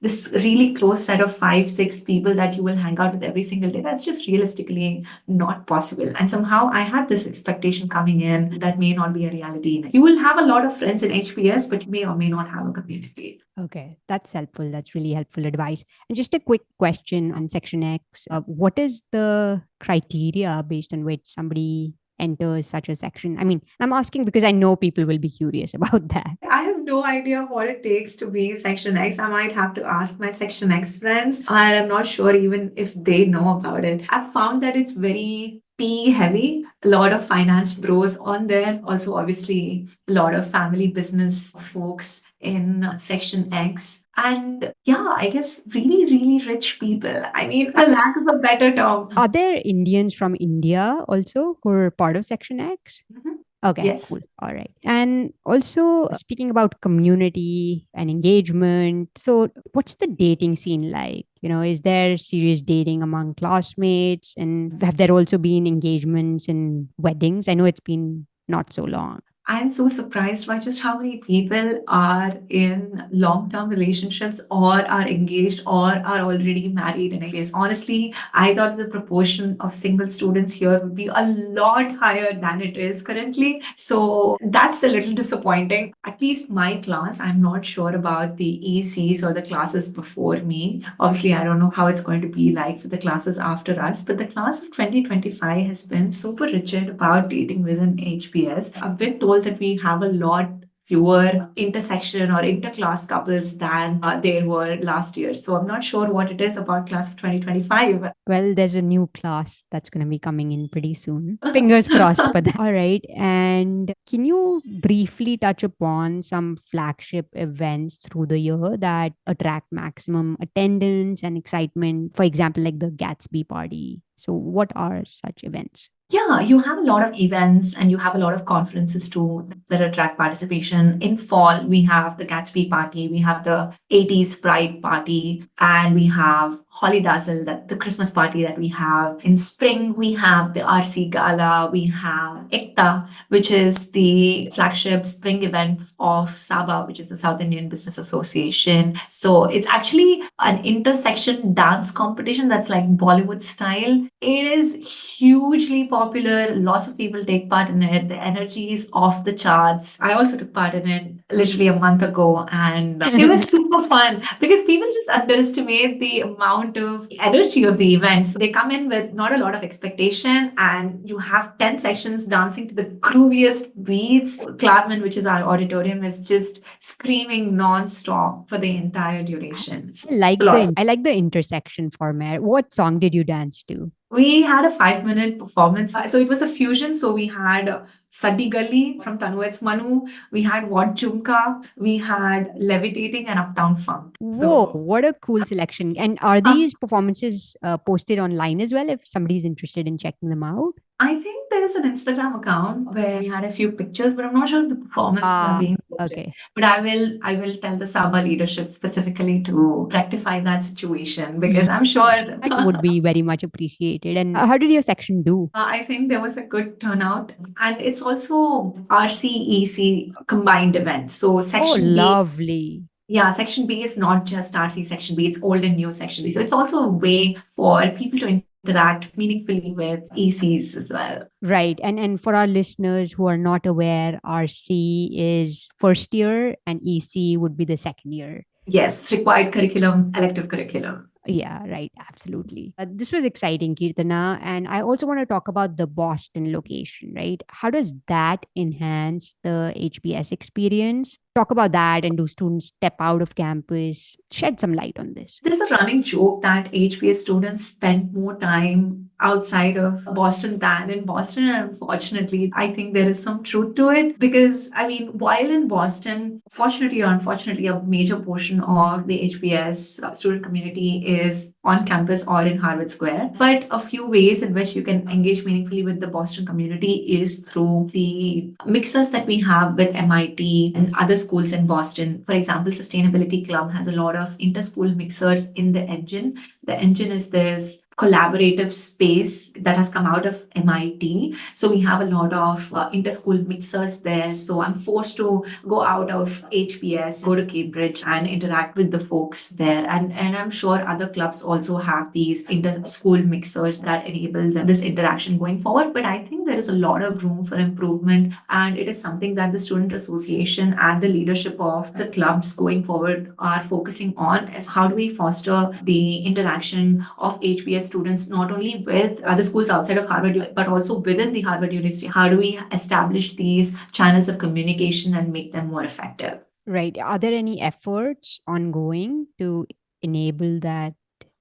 this really close set of 5-6 people that you will hang out with every single day, that's just realistically not possible. And somehow I had this expectation coming in that may not be a reality. You will have a lot of friends in HBS, but you may or may not have a community. Okay, that's helpful. That's really helpful advice. And just a quick question on Section X. What is the criteria based on which somebody enters such a section? I mean, I'm asking because I know people will be curious about that. I have no idea what it takes to be Section X. I might have to ask my Section X friends. I'm not sure even if they know about it. I've found that it's very P heavy, a lot of finance bros on there. Also, obviously, a lot of family business folks in Section X. And yeah, I guess really, really rich people. I mean, for lack of a better term. Are there Indians from India also who are part of Section X? Mhm. Okay, Yes. cool. All right. And also speaking about community and engagement. So, what's the dating scene like? Is there serious dating among classmates? And have there also been engagements and weddings? I know it's been not so long. I'm so surprised by just how many people are in long-term relationships or are engaged or are already married in HBS. Honestly, I thought the proportion of single students here would be a lot higher than it is currently. So that's a little disappointing. At least my class, I'm not sure about the ECs or the classes before me. Obviously, I don't know how it's going to be like for the classes after us, but the class of 2025 has been super rigid about dating within HBS. I've been told that we have a lot fewer intersection or interclass couples than there were last year. So I'm not sure what it is about class of 2025. Well, there's a new class that's going to be coming in pretty soon. Fingers crossed for that. All right. And can you briefly touch upon some flagship events through the year that attract maximum attendance and excitement? For example, like the Gatsby party. So, what are such events? Yeah, you have a lot of events and you have a lot of conferences too that attract participation. In fall, we have the Gatsby party, we have the 80s Pride party, and we have Holly Dazzle, the Christmas party that we have. In spring, we have the RC Gala, we have Ekta, which is the flagship spring event of SABA, which is the South Indian Business Association. So it's actually an intersection dance competition that's like Bollywood style. It is hugely popular. Lots of people take part in it. The energy is off the charts. I also took part in it literally a month ago, and it was super fun because people just underestimate the amount of energy of the events. They come in with not a lot of expectation, and you have 10 sections dancing to the grooviest beats. Clarman, which is our auditorium, is just screaming non-stop for the entire duration. I like the intersection format. What song did you dance to? We had a 5-minute performance. So it was a fusion. So we had Sadi Gully from Tanuet's Manu. We had What Jumka. We had Levitating and Uptown Funk. Whoa, what a cool selection. And are these performances posted online as well if somebody's interested in checking them out? I think there's an Instagram account where we had a few pictures, but I'm not sure if the performances are being posted. Okay. But I will tell the Saba leadership specifically to rectify that situation because I'm sure That would be very much appreciated. And how did your section do? I think there was a good turnout, and it's also RCEC combined event. So Oh, section B, lovely. yeah, section B is not just RC section B; it's old and new section B. So it's also a way for people to interact meaningfully with ECs as well. Right. And for our listeners who are not aware, RC is first year and EC would be the second year. Yes, required curriculum, elective curriculum. Yeah, right. Absolutely. This was exciting, Keerthana. And I also want to talk about the Boston location, right? How does that enhance the HBS experience? Talk about that, and do students step out of campus? Shed some light on this. There's a running joke that HBS students spend more time outside of Boston than in Boston. And unfortunately, I think there is some truth to it because, I mean, while in Boston, fortunately or unfortunately, a major portion of the HBS student community is on campus or in Harvard Square. But a few ways in which you can engage meaningfully with the Boston community is through the mixers that we have with MIT and other schools in Boston. For example, Sustainability Club has a lot of inter-school mixers in the engine. The engine is this collaborative space that has come out of MIT. So we have a lot of inter-school mixers there. So I'm forced to go out of HBS, go to Cambridge and interact with the folks there. And I'm sure other clubs also have these inter-school mixers that enable this interaction going forward. But I think there is a lot of room for improvement. And it is something that the Student Association and the leadership of the clubs going forward are focusing on, is how do we foster the interaction of HBS students not only with other schools outside of Harvard, but also within the Harvard University. How do we establish these channels of communication and make them more effective? Right. Are there any efforts ongoing to enable that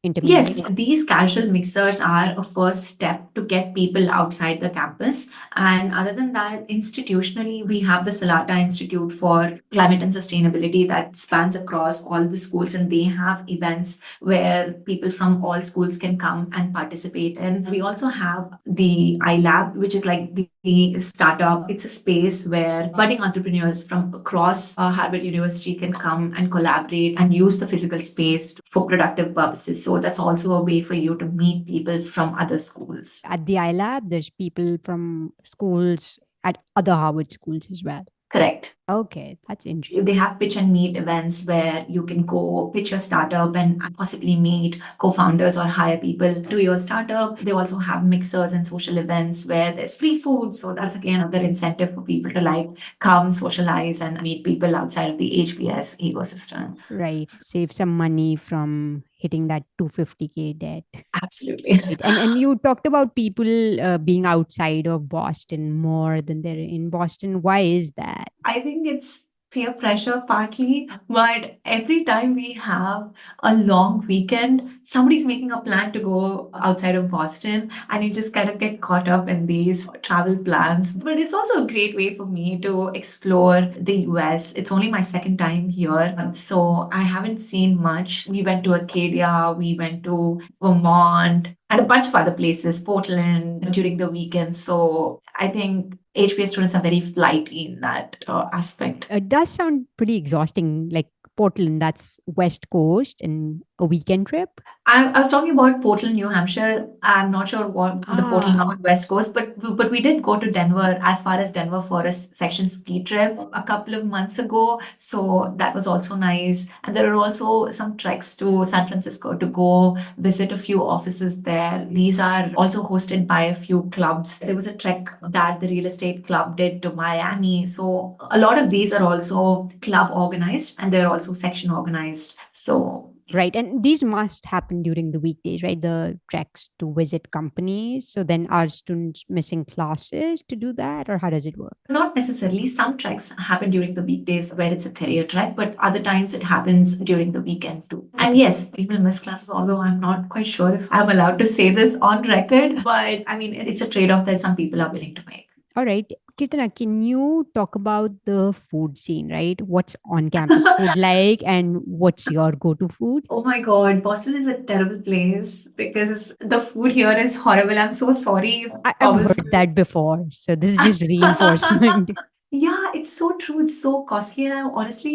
Yes, intermediate? these casual mixers are a first step to get people outside the campus. And other than that, institutionally, we have the Salata Institute for Climate and Sustainability that spans across all the schools, and they have events where people from all schools can come and participate. And we also have the iLab, which is like the startup. It's a space where budding entrepreneurs from across Harvard University can come and collaborate and use the physical space for productive purposes. So that's also a way for you to meet people from other schools. At the iLab, there's people from schools at other Harvard schools as well. Correct. Okay, that's interesting. They have pitch and meet events where you can go pitch your startup and possibly meet co-founders or hire people to your startup. They also have mixers and social events where there's free food. So that's again another incentive for people to like come socialize and meet people outside of the HBS ecosystem. Right. Save some money from hitting that 250K debt. Absolutely. And you talked about people being outside of Boston more than they're in Boston. Why is that? I think it's peer pressure partly, but every time we have a long weekend, somebody's making a plan to go outside of Boston, and you just kind of get caught up in these travel plans. But it's also a great way for me to explore the US. It's only my second time here, so I haven't seen much. We went to Acadia, we went to Vermont, and a bunch of other places, Portland during the weekend. So I think HBS students are very flighty in that aspect. It does sound pretty exhausting. Like Portland, that's West Coast and a weekend trip. I was talking about Portland, New Hampshire. I'm not sure what the Portland on West Coast, but we did go to Denver, as far as Denver for a section ski trip a couple of months ago. So that was also nice. And there are also some treks to San Francisco to go visit a few offices there. These are also hosted by a few clubs. There was a trek that the real estate club did to Miami. So a lot of these are also club organized and they're also section organized. So Right. And these must happen during the weekdays, right? The treks to visit companies. So then are students missing classes to do that, or how does it work? not necessarily. Some treks happen during the weekdays where it's a career trek, but other times it happens during the weekend too. And yes, people miss classes, although I'm not quite sure if I'm allowed to say this on record, but I mean, it's a trade off that some people are willing to make. All right. Keerthana, can you talk about the food scene, right? What's on campus food like and what's your go to food? Oh my God, Boston is a terrible place because the food here is horrible. I'm so sorry. I've heard that before. So this is just reinforcement. Yeah, it's so true. It's so costly. And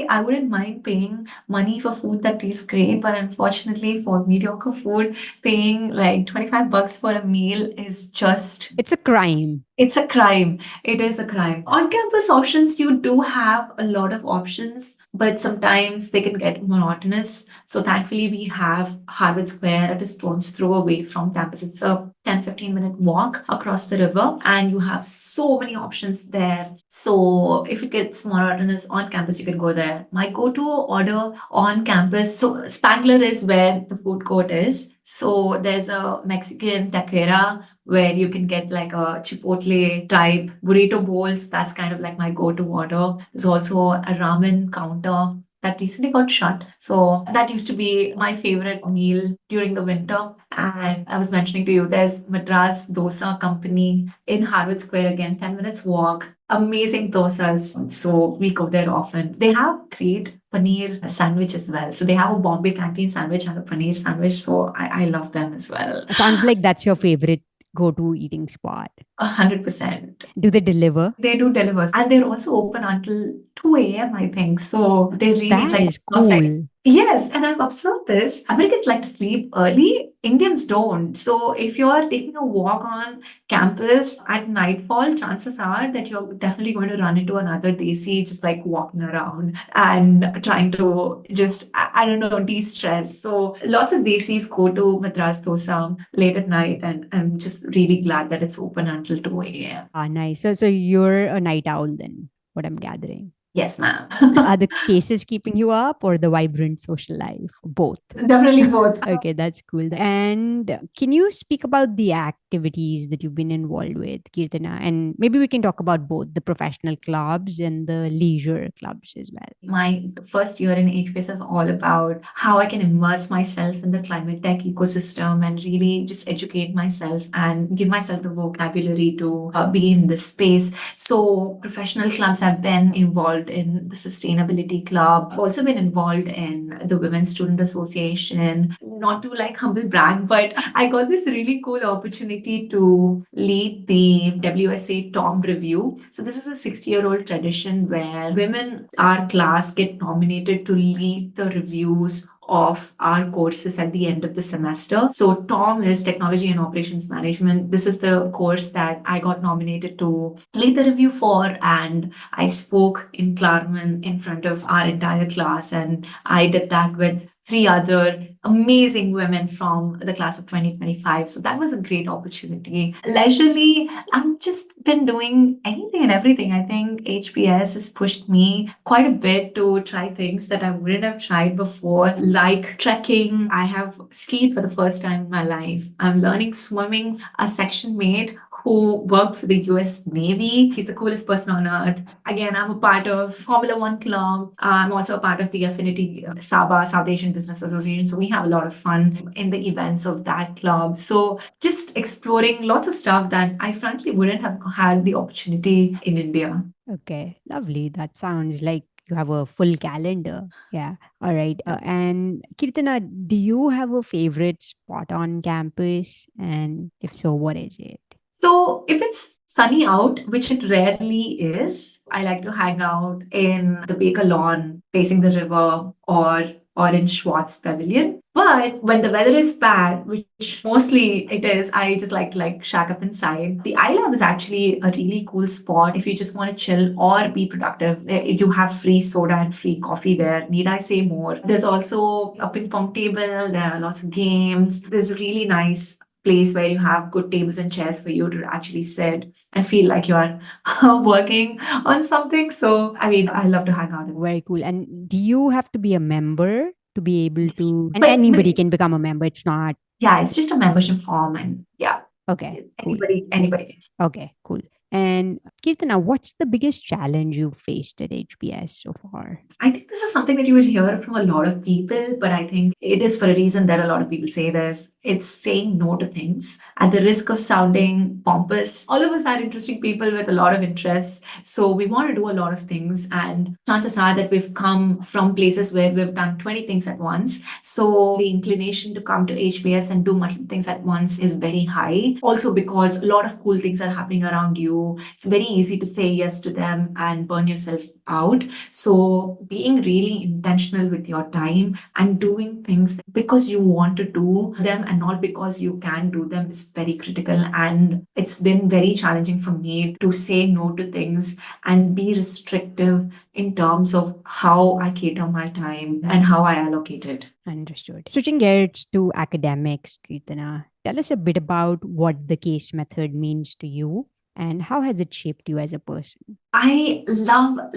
I wouldn't mind paying money for food that tastes great. But unfortunately, for mediocre food, paying like $25 for a meal is just It's a crime. it's a crime. It is a crime. On campus options, you do have a lot of options, but sometimes they can get monotonous. So thankfully, we have Harvard Square at a stone's throw away from campus. It's a 10-15 minute walk across the river, and you have so many options there. So if it gets monotonous on campus, you can go there. My go-to order on campus, so Spangler is where the food court is. So there's a Mexican taquera where you can get like a chipotle type burrito bowls. That's kind of like my go-to order. There's also a ramen counter that recently got shut. So that used to be my favorite meal during the winter. And I was mentioning to you, there's Madras Dosa Company in Harvard Square again, 10 minutes walk. Amazing dosas. So we go there often. They have great paneer sandwich as well. So they have a Bombay canteen sandwich and a paneer sandwich. So I love them as well. Sounds like that's your favorite go to eating spot. 100%. Do they deliver? They do deliver. And they're also open until 2 a.m., I think. So they really That like is cool. Yes, and I've observed this. Americans like to sleep early, Indians don't. So if you're taking a walk on campus at nightfall, chances are that you're definitely going to run into another Desi just like walking around and trying to just, I don't know, de-stress. So lots of Desis go to Madras Dosa late at night, and I'm just really glad that it's open until 2 a.m. Ah, nice. So you're a night owl then, what I'm gathering. Yes, ma'am. Are the cases keeping you up or the vibrant social life? Both. It's definitely both. Okay, that's cool. And can you speak about the activities that you've been involved with, Keerthana? And maybe we can talk about both the professional clubs and the leisure clubs as well. My first year in HBS is all about how I can immerse myself in the climate tech ecosystem and really just educate myself and give myself the vocabulary to be in this space. So professional clubs have been involved in the sustainability club. I've also been involved in the Women's Student Association. Not to like humble brag, but I got this really cool opportunity to lead the WSA Tom Review. So this is a 60-year-old tradition where women, our class, get nominated to lead the reviews of our courses at the end of the semester. So Tom is Technology and Operations Management. This is the course that I got nominated to lead the review for, and I spoke in Claremont in front of our entire class, and I did that with 3 other amazing women from the class of 2025. So that was a great opportunity. Leisurely, I've just been doing anything and everything. I think HBS has pushed me quite a bit to try things that I wouldn't have tried before, like trekking. I have skied for the first time in my life. I'm learning swimming. A section mate who worked for the US Navy. He's the coolest person on earth. Again, I'm a part of Formula One Club. I'm also a part of the Affinity SABA, South Asian Business Association. So we have a lot of fun in the events of that club. So just exploring lots of stuff that I frankly wouldn't have had the opportunity in India. Okay, lovely. That sounds like you have a full calendar. Yeah. All right. And Kirtana, do you have a favorite spot on campus? And if so, what is it? So if it's sunny out, which it rarely is, I like to hang out in the Baker Lawn facing the river or in Schwartz Pavilion. But when the weather is bad, which mostly it is, I just like to like shack up inside. The iLab is actually a really cool spot if you just want to chill or be productive. You have free soda and free coffee there. Need I say more? There's also a ping pong table. There are lots of games. There's a really nice place where you have good tables and chairs for you to actually sit and feel like you're working on something. So, I mean, I love to hang out. Very cool. And do you have to be a member to be able to? And But anybody can become a member. It's not. yeah, it's just a membership form, and yeah, Okay, cool. anybody. Okay, cool. And Kirtana, what's the biggest challenge you've faced at HBS so far? I think this is something that you will hear from a lot of people, but I think it is for a reason that a lot of people say this. It's saying no to things at the risk of sounding pompous. All of us are interesting people with a lot of interests. So we want to do a lot of things. And chances are that we've come from places where we've done 20 things at once. So the inclination to come to HBS and do multiple things at once is very high. Also, because a lot of cool things are happening around you, it's very easy to say yes to them and burn yourself out. So being really intentional with your time and doing things because you want to do them and not because you can do them is very critical. And it's been very challenging for me to say no to things and be restrictive in terms of how I cater my time and how I allocate it. Understood. Switching gears to academics, Kirtana, tell us a bit about what the case method means to you and how has it shaped you as a person? I love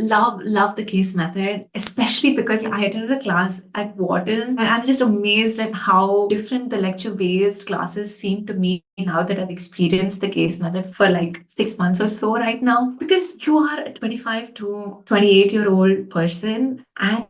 the case method, especially because I attended a class at Wharton. And I'm just amazed at how different the lecture-based classes seem to me now that I've experienced the case method for like 6 months or so right now. Because you are a 25 to 28-year-old person, and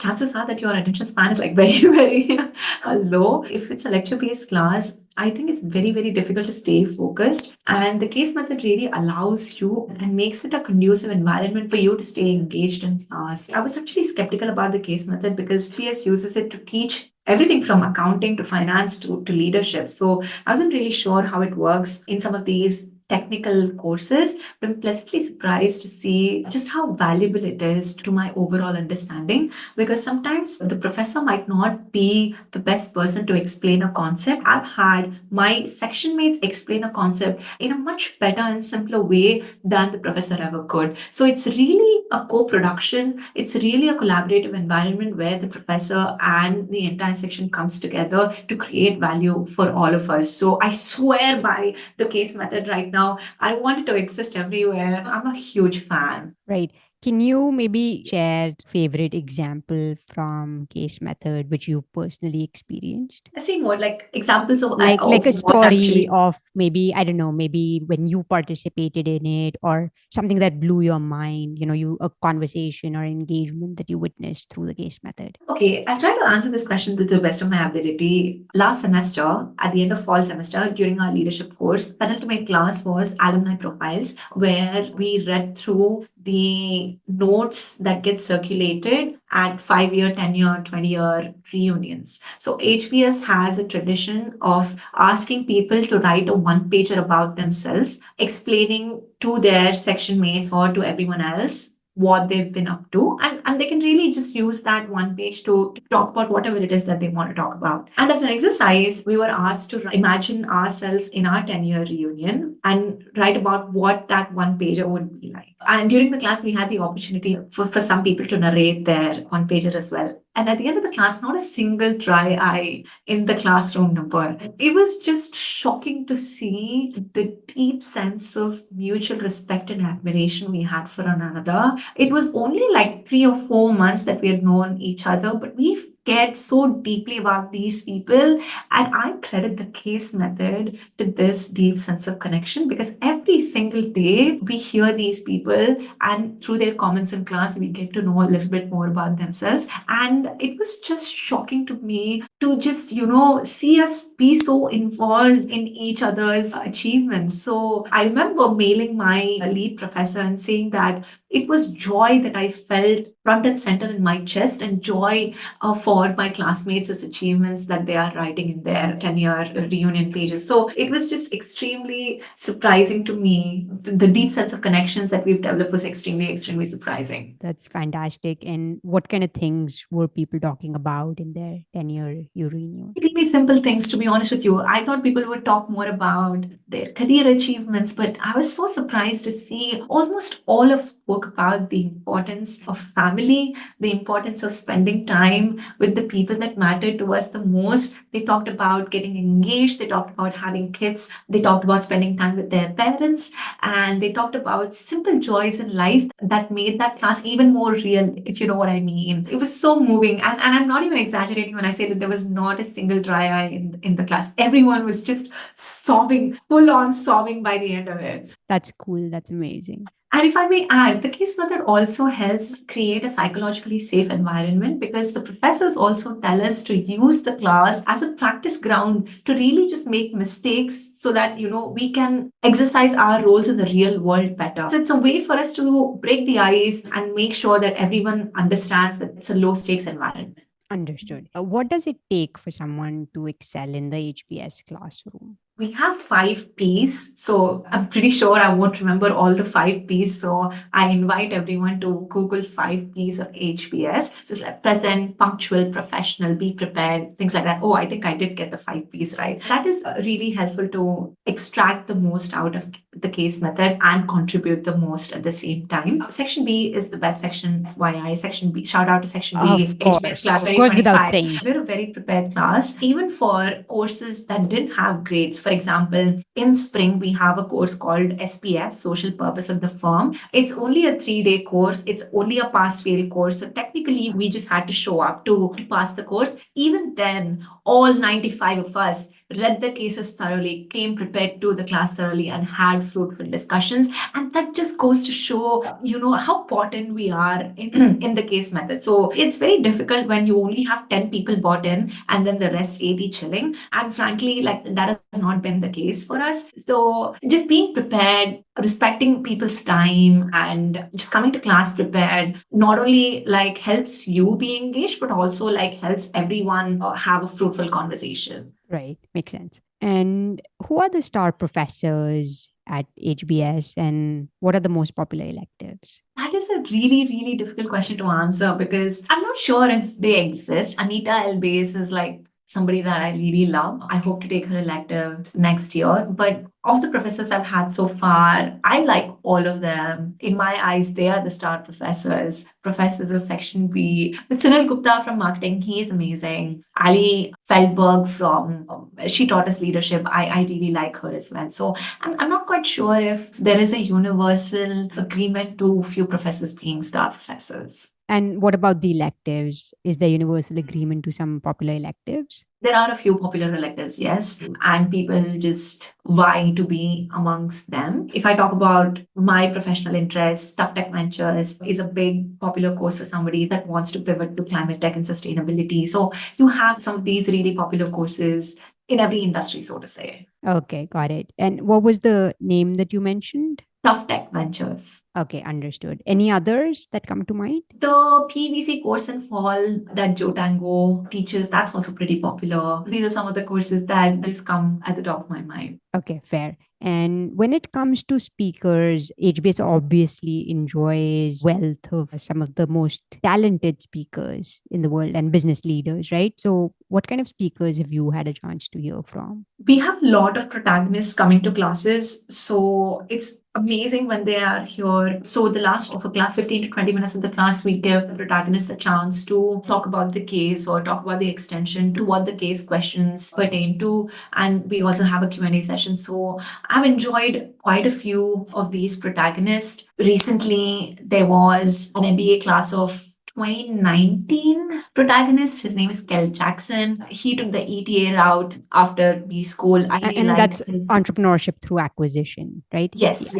chances are that your attention span is like very low. If it's a lecture-based class, I think it's very difficult to stay focused. And the case method really allows you and makes it a conducive environment for you to stay engaged in class. I was actually skeptical about the case method because PS uses it to teach everything from accounting to finance to leadership. So I wasn't really sure how it works in some of these technical courses, but I'm pleasantly surprised to see just how valuable it is to my overall understanding, because sometimes the professor might not be the best person to explain a concept. I've had my section mates explain a concept in a much better and simpler way than the professor ever could. So it's really a co-production. It's really a collaborative environment where the professor and the entire section comes together to create value for all of us. So I swear by the case method right now. I want it to exist everywhere. I'm a huge fan. Right. Can you maybe share favorite example from case method which you personally experienced? I see more like examples Like of a what story actually. of maybe, I don't know, maybe when you participated in it, or something that blew your mind, you a conversation or engagement that you witnessed through the case method. Okay, I'll try to answer this question to the best of my ability. Last semester, at the end of fall semester, during our leadership course, penultimate class was alumni profiles, where we read through the notes that get circulated at 5 year, 10 year, 20 year reunions. So HBS has a tradition of asking people to write a one pager about themselves, explaining to their section mates or to everyone else what they've been up to, and they can really just use that one page to talk about whatever it is that they want to talk about. And as an exercise, we were asked to imagine ourselves in our 10-year reunion and write about what that one pager would be like. And during the class, we had the opportunity for some people to narrate their one pager as well. And at the end of the class, not a single dry eye in the classroom number. It was just shocking to see the deep sense of mutual respect and admiration we had for one another. It was only like 3 or 4 months that we had known each other, but we cared so deeply about these people. And I credit the case method to this deep sense of connection, because every single day we hear these people, and through their comments in class, we get to know a little bit more about themselves. And it was just shocking to me to just, see us be so involved in each other's achievements. So I remember mailing my lead professor and saying that it was joy that I felt front and center in my chest, and joy for my classmates' achievements that they are writing in their 10-year reunion pages. So it was just extremely surprising to me. The deep sense of connections that we've developed was extremely, extremely surprising. That's fantastic. And what kind of things were people talking about in their 10-year reunion? Really simple things, to be honest with you. I thought people would talk more about their career achievements, but I was so surprised to see almost all of spoke about the importance of family, the importance of spending time with the people that mattered to us the most. They talked about getting engaged, they talked about having kids, they talked about spending time with their parents, and they talked about simple joys in life that made that class even more real, if you know what I mean. It was so moving. And I'm not even exaggerating when I say that there was not a single dry eye in the class. Everyone was just sobbing, full on sobbing by the end of it. That's cool. That's amazing. And if I may add, the case method also helps create a psychologically safe environment, because the professors also tell us to use the class as a practice ground to really just make mistakes so that, we can exercise our roles in the real world better. So it's a way for us to break the ice and make sure that everyone understands that it's a low stakes environment. Understood. What does it take for someone to excel in the HBS classroom? We have 5 P's. So I'm pretty sure I won't remember all the 5 P's. So I invite everyone to Google 5 P's of HBS. So it's like present, punctual, professional, be prepared, things like that. Oh, I think I did get the 5 P's right. That is really helpful to extract the most out of the case method and contribute the most at the same time. Section B is the best section, FYI. Section B, shout out to Section B, Of course. HBS Class Goes without 2025. saying. We're a very prepared class, even for courses that didn't have grades. For example, in spring, we have a course called SPF, Social Purpose of the Firm. It's only a 3-day course. It's only a pass-fail course. So technically, we just had to show up to pass the course. Even then, all 95 of us read the cases thoroughly, came prepared to the class thoroughly, and had fruitful discussions. And that just goes to show, how important we are in the case method. So it's very difficult when you only have 10 people bought in and then the rest 80 chilling. And frankly, like that has not been the case for us. So just being prepared, respecting people's time, and just coming to class prepared not only like helps you be engaged, but also like helps everyone have a fruitful conversation. Right. Makes sense. And who are the star professors at HBS, and what are the most popular electives? That is a really, really difficult question to answer, because I'm not sure if they exist. Anita Elbase is like somebody that I really love. I hope to take her elective next year. But of the professors I've had so far, I like all of them. In my eyes, they are the star professors. Professors of Section B. Sunil Gupta from marketing, he is amazing. Ali Feldberg she taught us leadership. I really like her as well. So I'm not quite sure if there is a universal agreement to few professors being star professors. And what about the electives? Is there universal agreement to some popular electives? There are a few popular electives, yes, and people just vie to be amongst them. If I talk about my professional interests, Tough Tech Ventures is a big popular course for somebody that wants to pivot to climate tech and sustainability. So you have some of these really popular courses in every industry, so to say. Okay, got it. And what was the name that you mentioned? Tough Tech Ventures. Okay, understood. Any others that come to mind? The PVC course in fall that Joe Tango teaches, that's also pretty popular. These are some of the courses that just come at the top of my mind. Okay, fair. And when it comes to speakers, HBS obviously enjoys wealth of some of the most talented speakers in the world and business leaders, right? So what kind of speakers have you had a chance to hear from? We have a lot of protagonists coming to classes. So it's amazing when they are here. So the last of a class, 15 to 20 minutes of the class, we give the protagonists a chance to talk about the case or talk about the extension to what the case questions pertain to. And we also have a Q&A session. So I've enjoyed quite a few of these protagonists. Recently, there was an MBA class of 2019 protagonist. His name is Kel Jackson. He took the ETA route after B school. And that's entrepreneurship through acquisition, right? Yes.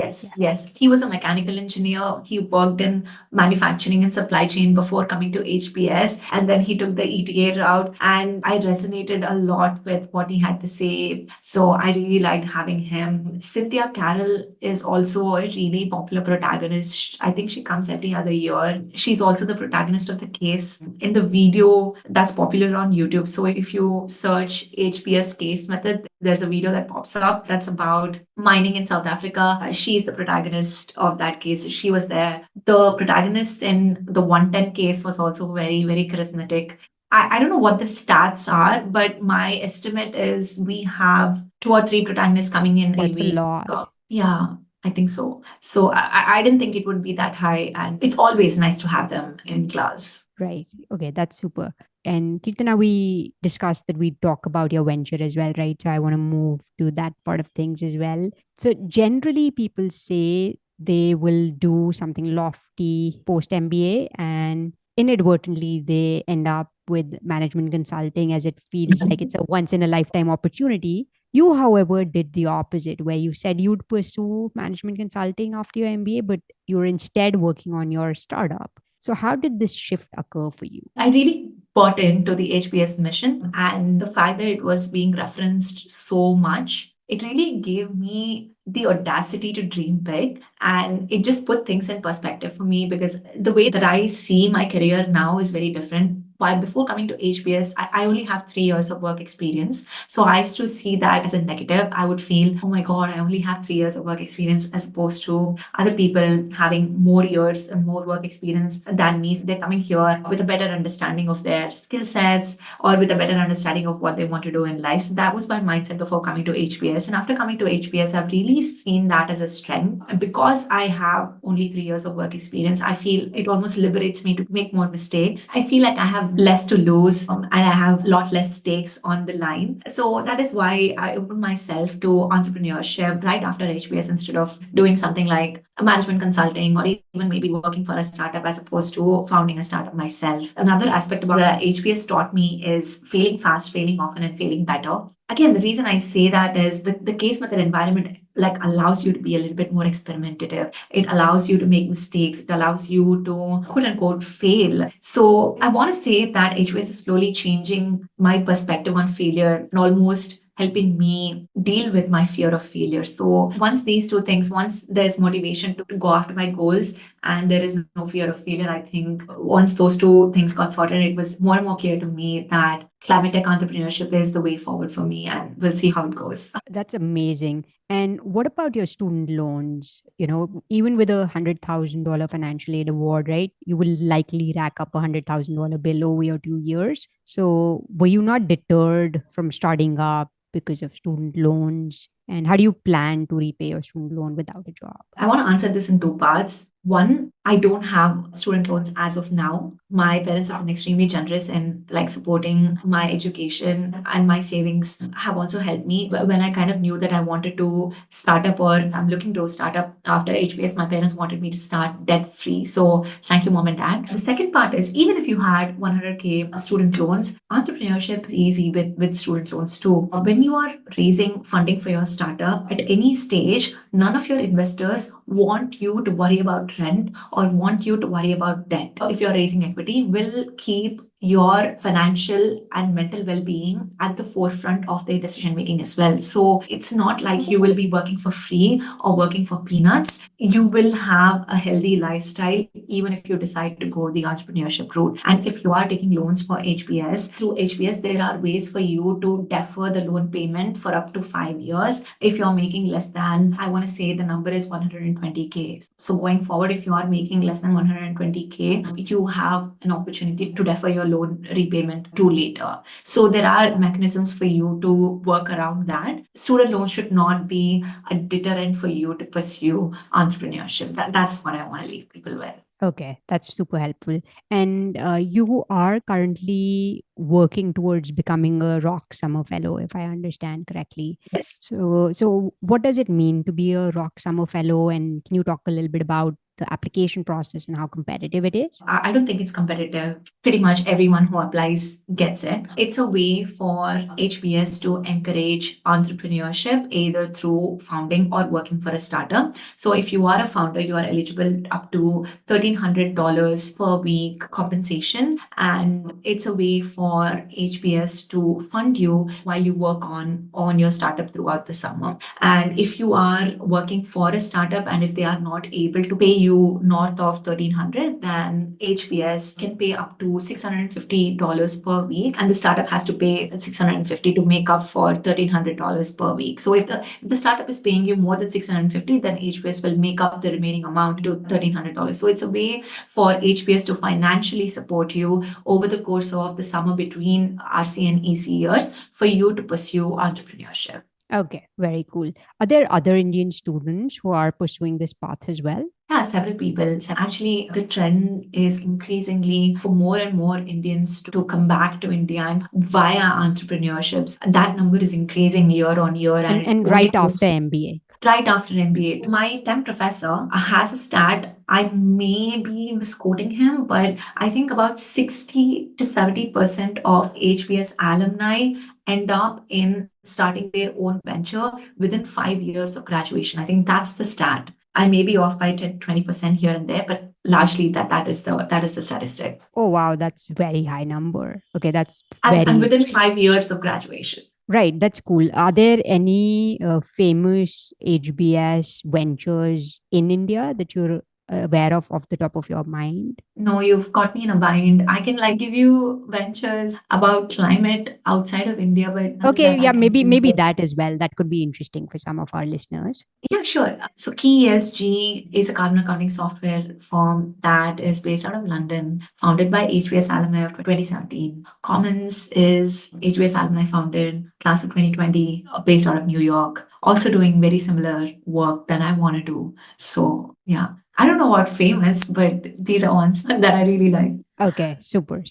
He was a mechanical engineer. He worked in manufacturing and supply chain before coming to HBS. And then he took the ETA route. And I resonated a lot with what he had to say. So I really liked having him. Cynthia Carroll is also a really popular protagonist. I think she comes every other year. She's also the protagonist of the case in the video that's popular on YouTube. So if you search HBS case method, there's a video that pops up that's about mining in South Africa. She's the protagonist of that case. She was there. The protagonist in the 110 case was also very, very charismatic. I don't know what the stats are, but my estimate is we have 2 or 3 protagonists coming in That's a week. a lot. Yeah. I think so. So I didn't think it would be that high. And it's always nice to have them in class. Right. Okay, that's super. And Keerthana, we discussed that we talk about your venture as well, right? So I want to move to that part of things as well. So generally, people say they will do something lofty post MBA and inadvertently they end up with management consulting as it feels like it's a once in a lifetime opportunity. You, however, did the opposite, where you said you'd pursue management consulting after your MBA, but you're instead working on your startup. So, how did this shift occur for you? I really bought into the HBS mission, and the fact that it was being referenced so much, it really gave me the audacity to dream big, and it just put things in perspective for me because the way that I see my career now is very different. While before coming to HBS, I only have 3 years of work experience. So I used to see that as a negative. I would feel, oh my God, I only have 3 years of work experience as opposed to other people having more years and more work experience than me. So they're coming here with a better understanding of their skill sets or with a better understanding of what they want to do in life. So that was my mindset before coming to HBS. And after coming to HBS, I've really seen that as a strength. And because I have only 3 years of work experience, I feel it almost liberates me to make more mistakes. I feel like I have less to lose and I have a lot less stakes on the line. So that is why I opened myself to entrepreneurship right after HBS instead of doing something like management consulting or even maybe working for a startup as opposed to founding a startup myself. Another aspect about that HBS taught me is failing fast, failing often, and failing better. Again, the reason I say that is the case method environment like allows you to be a little bit more experimentative. It allows you to make mistakes. It allows you to quote unquote fail. So I want to say that HBS is slowly changing my perspective on failure and almost helping me deal with my fear of failure. So once these two things, once there's motivation to go after my goals and there is no fear of failure. I think once those two things got sorted, it was more and more clear to me that climate tech entrepreneurship is the way forward for me, and we'll see how it goes. That's amazing. And what about your student loans? Even with $100,000 financial aid award, right? You will likely rack up $100,000 bill over your 2 years. So, were you not deterred from starting up because of student loans? And how do you plan to repay your student loan without a job? I want to answer this in two parts. One, I don't have student loans as of now. My parents have been extremely generous in supporting my education, and my savings have also helped me. When I kind of knew that I wanted to start up, or I'm looking to start up after HBS, my parents wanted me to start debt free. So thank you, mom and dad. The second part is, even if you had 100K student loans, entrepreneurship is easy with student loans too. When you are raising funding for your startup at any stage, none of your investors want you to worry about rent or want you to worry about debt. If you're raising equity, will keep your financial and mental well-being at the forefront of their decision making as well. So it's not like you will be working for free or working for peanuts. You will have a healthy lifestyle even if you decide to go the entrepreneurship route. And if you are taking loans for HBS, through HBS, there are ways for you to defer the loan payment for up to 5 years. If you're making less than, I want to say the number is 120K. So going forward, if you are making less than 120K, you have an opportunity to defer your loan repayment to later. So there are mechanisms for you to work around that. Student loans should not be a deterrent for you to pursue entrepreneurship. That's what I want to leave people with. Okay, that's super helpful. And you are currently working towards becoming a Rock Summer Fellow, if I understand correctly. Yes. So what does it mean to be a Rock Summer Fellow? And can you talk a little bit about the application process and how competitive it is? I don't think it's competitive. Pretty much everyone who applies gets it. It's a way for HBS to encourage entrepreneurship either through founding or working for a startup. So if you are a founder, you are eligible up to $1,300 per week compensation. And it's a way for HBS to fund you while you work on your startup throughout the summer. And if you are working for a startup and if they are not able to pay you north of $1,300, then HBS can pay up to $650 per week, and the startup has to pay $650 to make up for $1,300 per week. So if the startup is paying you more than $650, then HBS will make up the remaining amount to $1,300. So it's a way for HBS to financially support you over the course of the summer between RC and EC years for you to pursue entrepreneurship. Okay, very cool. Are there other Indian students who are pursuing this path as well? Yeah, several people. Actually, the trend is increasingly for more and more Indians to come back to India and via entrepreneurships. That number is increasing year on year. And right after MBA. Right after MBA. My temp professor has a stat. I may be misquoting him, but I think about 60 to 70% of HBS alumni end up in starting their own venture within 5 years of graduation. I think that's the stat. I may be off by 10, 20% here and there, but largely that is the statistic. Oh wow, that's very high number. Okay, that's and within 5 years of graduation. Right, that's cool. Are there any famous HBS ventures in India that you're aware of off the top of your mind? No, you've got me in a bind. I can give you ventures about climate outside of India, but okay, yeah, maybe that as well. That could be interesting for some of our listeners. Yeah, sure. So Key ESG is a carbon accounting software firm that is based out of London, founded by HBS alumni of 2017. Commons is HBS alumni founded, class of 2020, based out of New York, also doing very similar work that I want to do. So yeah, I don't know about famous, but these are ones that I really like. Okay, super.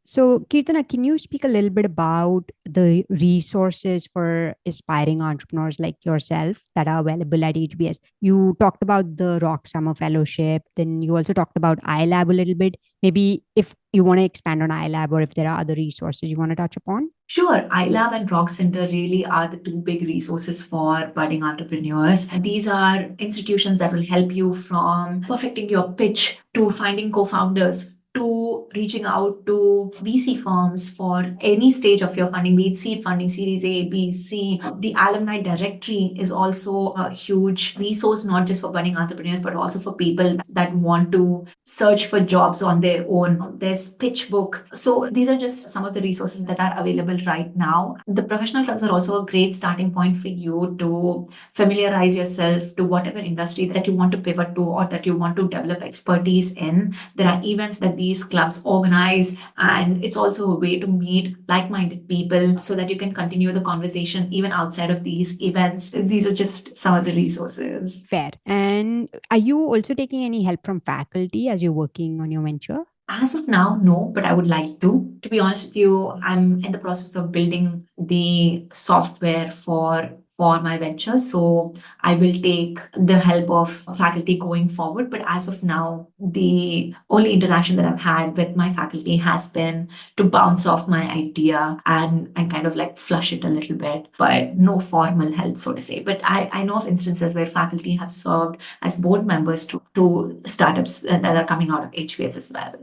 So, Keerthana, can you speak a little bit about the resources for aspiring entrepreneurs like yourself that are available at HBS? You talked about the Rock Summer Fellowship, then you also talked about iLab a little bit. Maybe if you want to expand on iLab or if there are other resources you want to touch upon? Sure. iLab and Rock Center really are the two big resources for budding entrepreneurs. These are institutions that will help you from perfecting your pitch to finding co-founders to reaching out to VC firms for any stage of your funding, be it seed funding, Series A, B, C. The alumni directory is also a huge resource, not just for budding entrepreneurs, but also for people that want to search for jobs on their own. There's Pitch Book. So these are just some of the resources that are available right now. The professional clubs are also a great starting point for you to familiarize yourself to whatever industry that you want to pivot to or that you want to develop expertise in. There are events that these clubs organize, and it's also a way to meet like-minded people so that you can continue the conversation even outside of these events. These are just some of the resources. Fair. And are you also taking any help from faculty as you're working on your venture? As of now, no, but I would like to. To be honest with you, I'm in the process of building the software for my venture. So I will take the help of faculty going forward. But as of now, the only interaction that I've had with my faculty has been to bounce off my idea and kind of like flush it a little bit, but no formal help, so to say. But I know of instances where faculty have served as board members to startups that are coming out of HBS as well.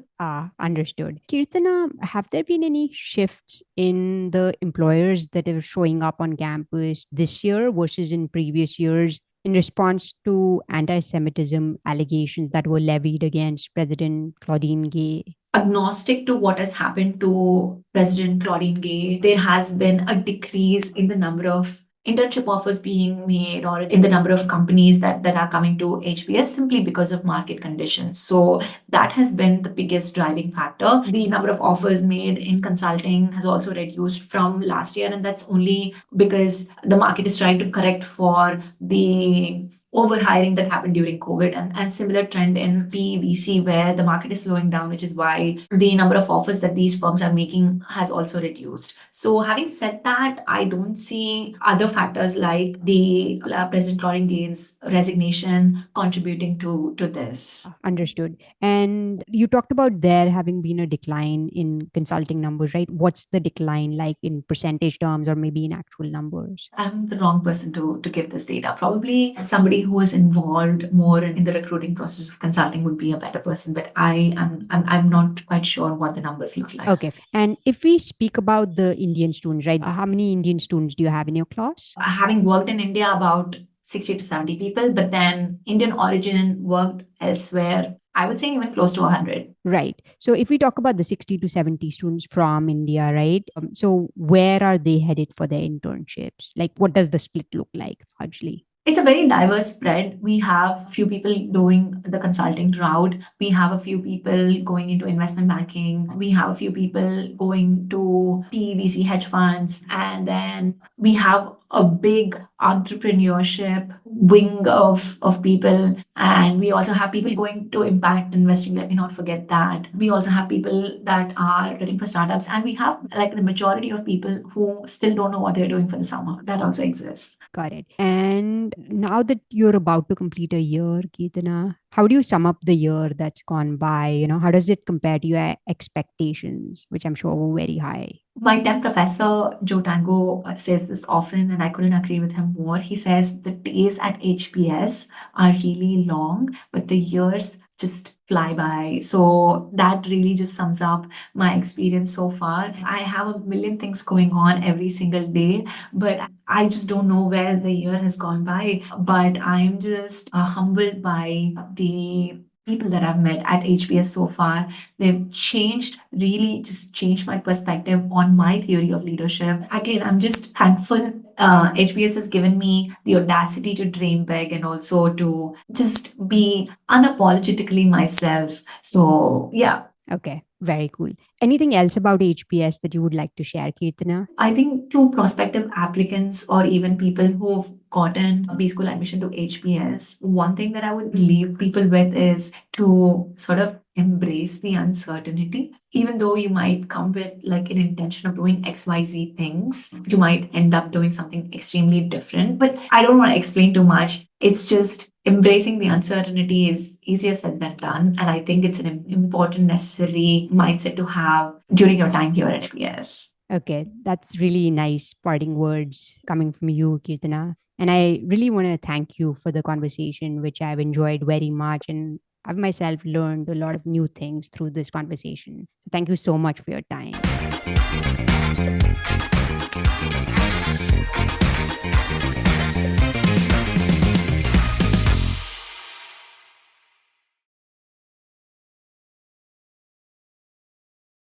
Understood. Keerthana, have there been any shifts in the employers that are showing up on campus this year versus in previous years in response to anti-Semitism allegations that were levied against President Claudine Gay? Agnostic to what has happened to President Claudine Gay, there has been a decrease in the number of internship offers being made or in the number of companies that are coming to HBS simply because of market conditions. So that has been the biggest driving factor. The number of offers made in consulting has also reduced from last year, and that's only because the market is trying to correct for the overhiring that happened during COVID and similar trend in PVC where the market is slowing down, which is why the number of offers that these firms are making has also reduced. So having said that, I don't see other factors like the President Claudine Gay's resignation contributing to this. Understood. And you talked about there having been a decline in consulting numbers, right? What's the decline like in percentage terms or maybe in actual numbers? I'm the wrong person to give this data. Probably somebody who is involved more in the recruiting process of consulting would be a better person, but I'm not quite sure what the numbers look like. Okay. And if we speak about the Indian students, right? How many Indian students do you have in your class? Having worked in India, about 60 to 70 people, but then Indian origin worked elsewhere. I would say even close to 100. Right. So if we talk about the 60 to 70 students from India, right? So where are they headed for their internships? Like, what does the split look like largely? It's a very diverse spread. We have a few people doing the consulting route. We have a few people going into investment banking. We have a few people going to PVC hedge funds. And then we have a big entrepreneurship wing of people. And we also have people going to impact investing. Let me not forget that. We also have people that are ready for startups. And we have like the majority of people who still don't know what they're doing for the summer. That also exists. Got it. And now that you're about to complete a year, Keerthana, how do you sum up the year that's gone by? You know, how does it compare to your expectations, which I'm sure were very high? My temp professor, Joe Tango, says this often, and I couldn't agree with him more. He says the days at HBS are really long, but the years just fly by. So that really just sums up my experience so far. I have a million things going on every single day, but I just don't know where the year has gone by. But I'm just humbled by the people that I've met at HBS so far. They've really just changed my perspective on my theory of leadership. Again, I'm just thankful HBS has given me the audacity to dream big and also to just be unapologetically myself. So, yeah. Okay, very cool. Anything else about HBS that you would like to share, Keerthana? I think to prospective applicants or even people who've gotten B school admission to HBS, one thing that I would leave people with is to sort of embrace the uncertainty. Even though you might come with like an intention of doing XYZ things, you might end up doing something extremely different. But I don't want to explain too much. It's just embracing the uncertainty is easier said than done. And I think it's an important, necessary mindset to have during your time here at HBS. Okay, that's really nice parting words coming from you, Keerthana. And I really want to thank you for the conversation, which I've enjoyed very much. And I've myself learned a lot of new things through this conversation. So thank you so much for your time.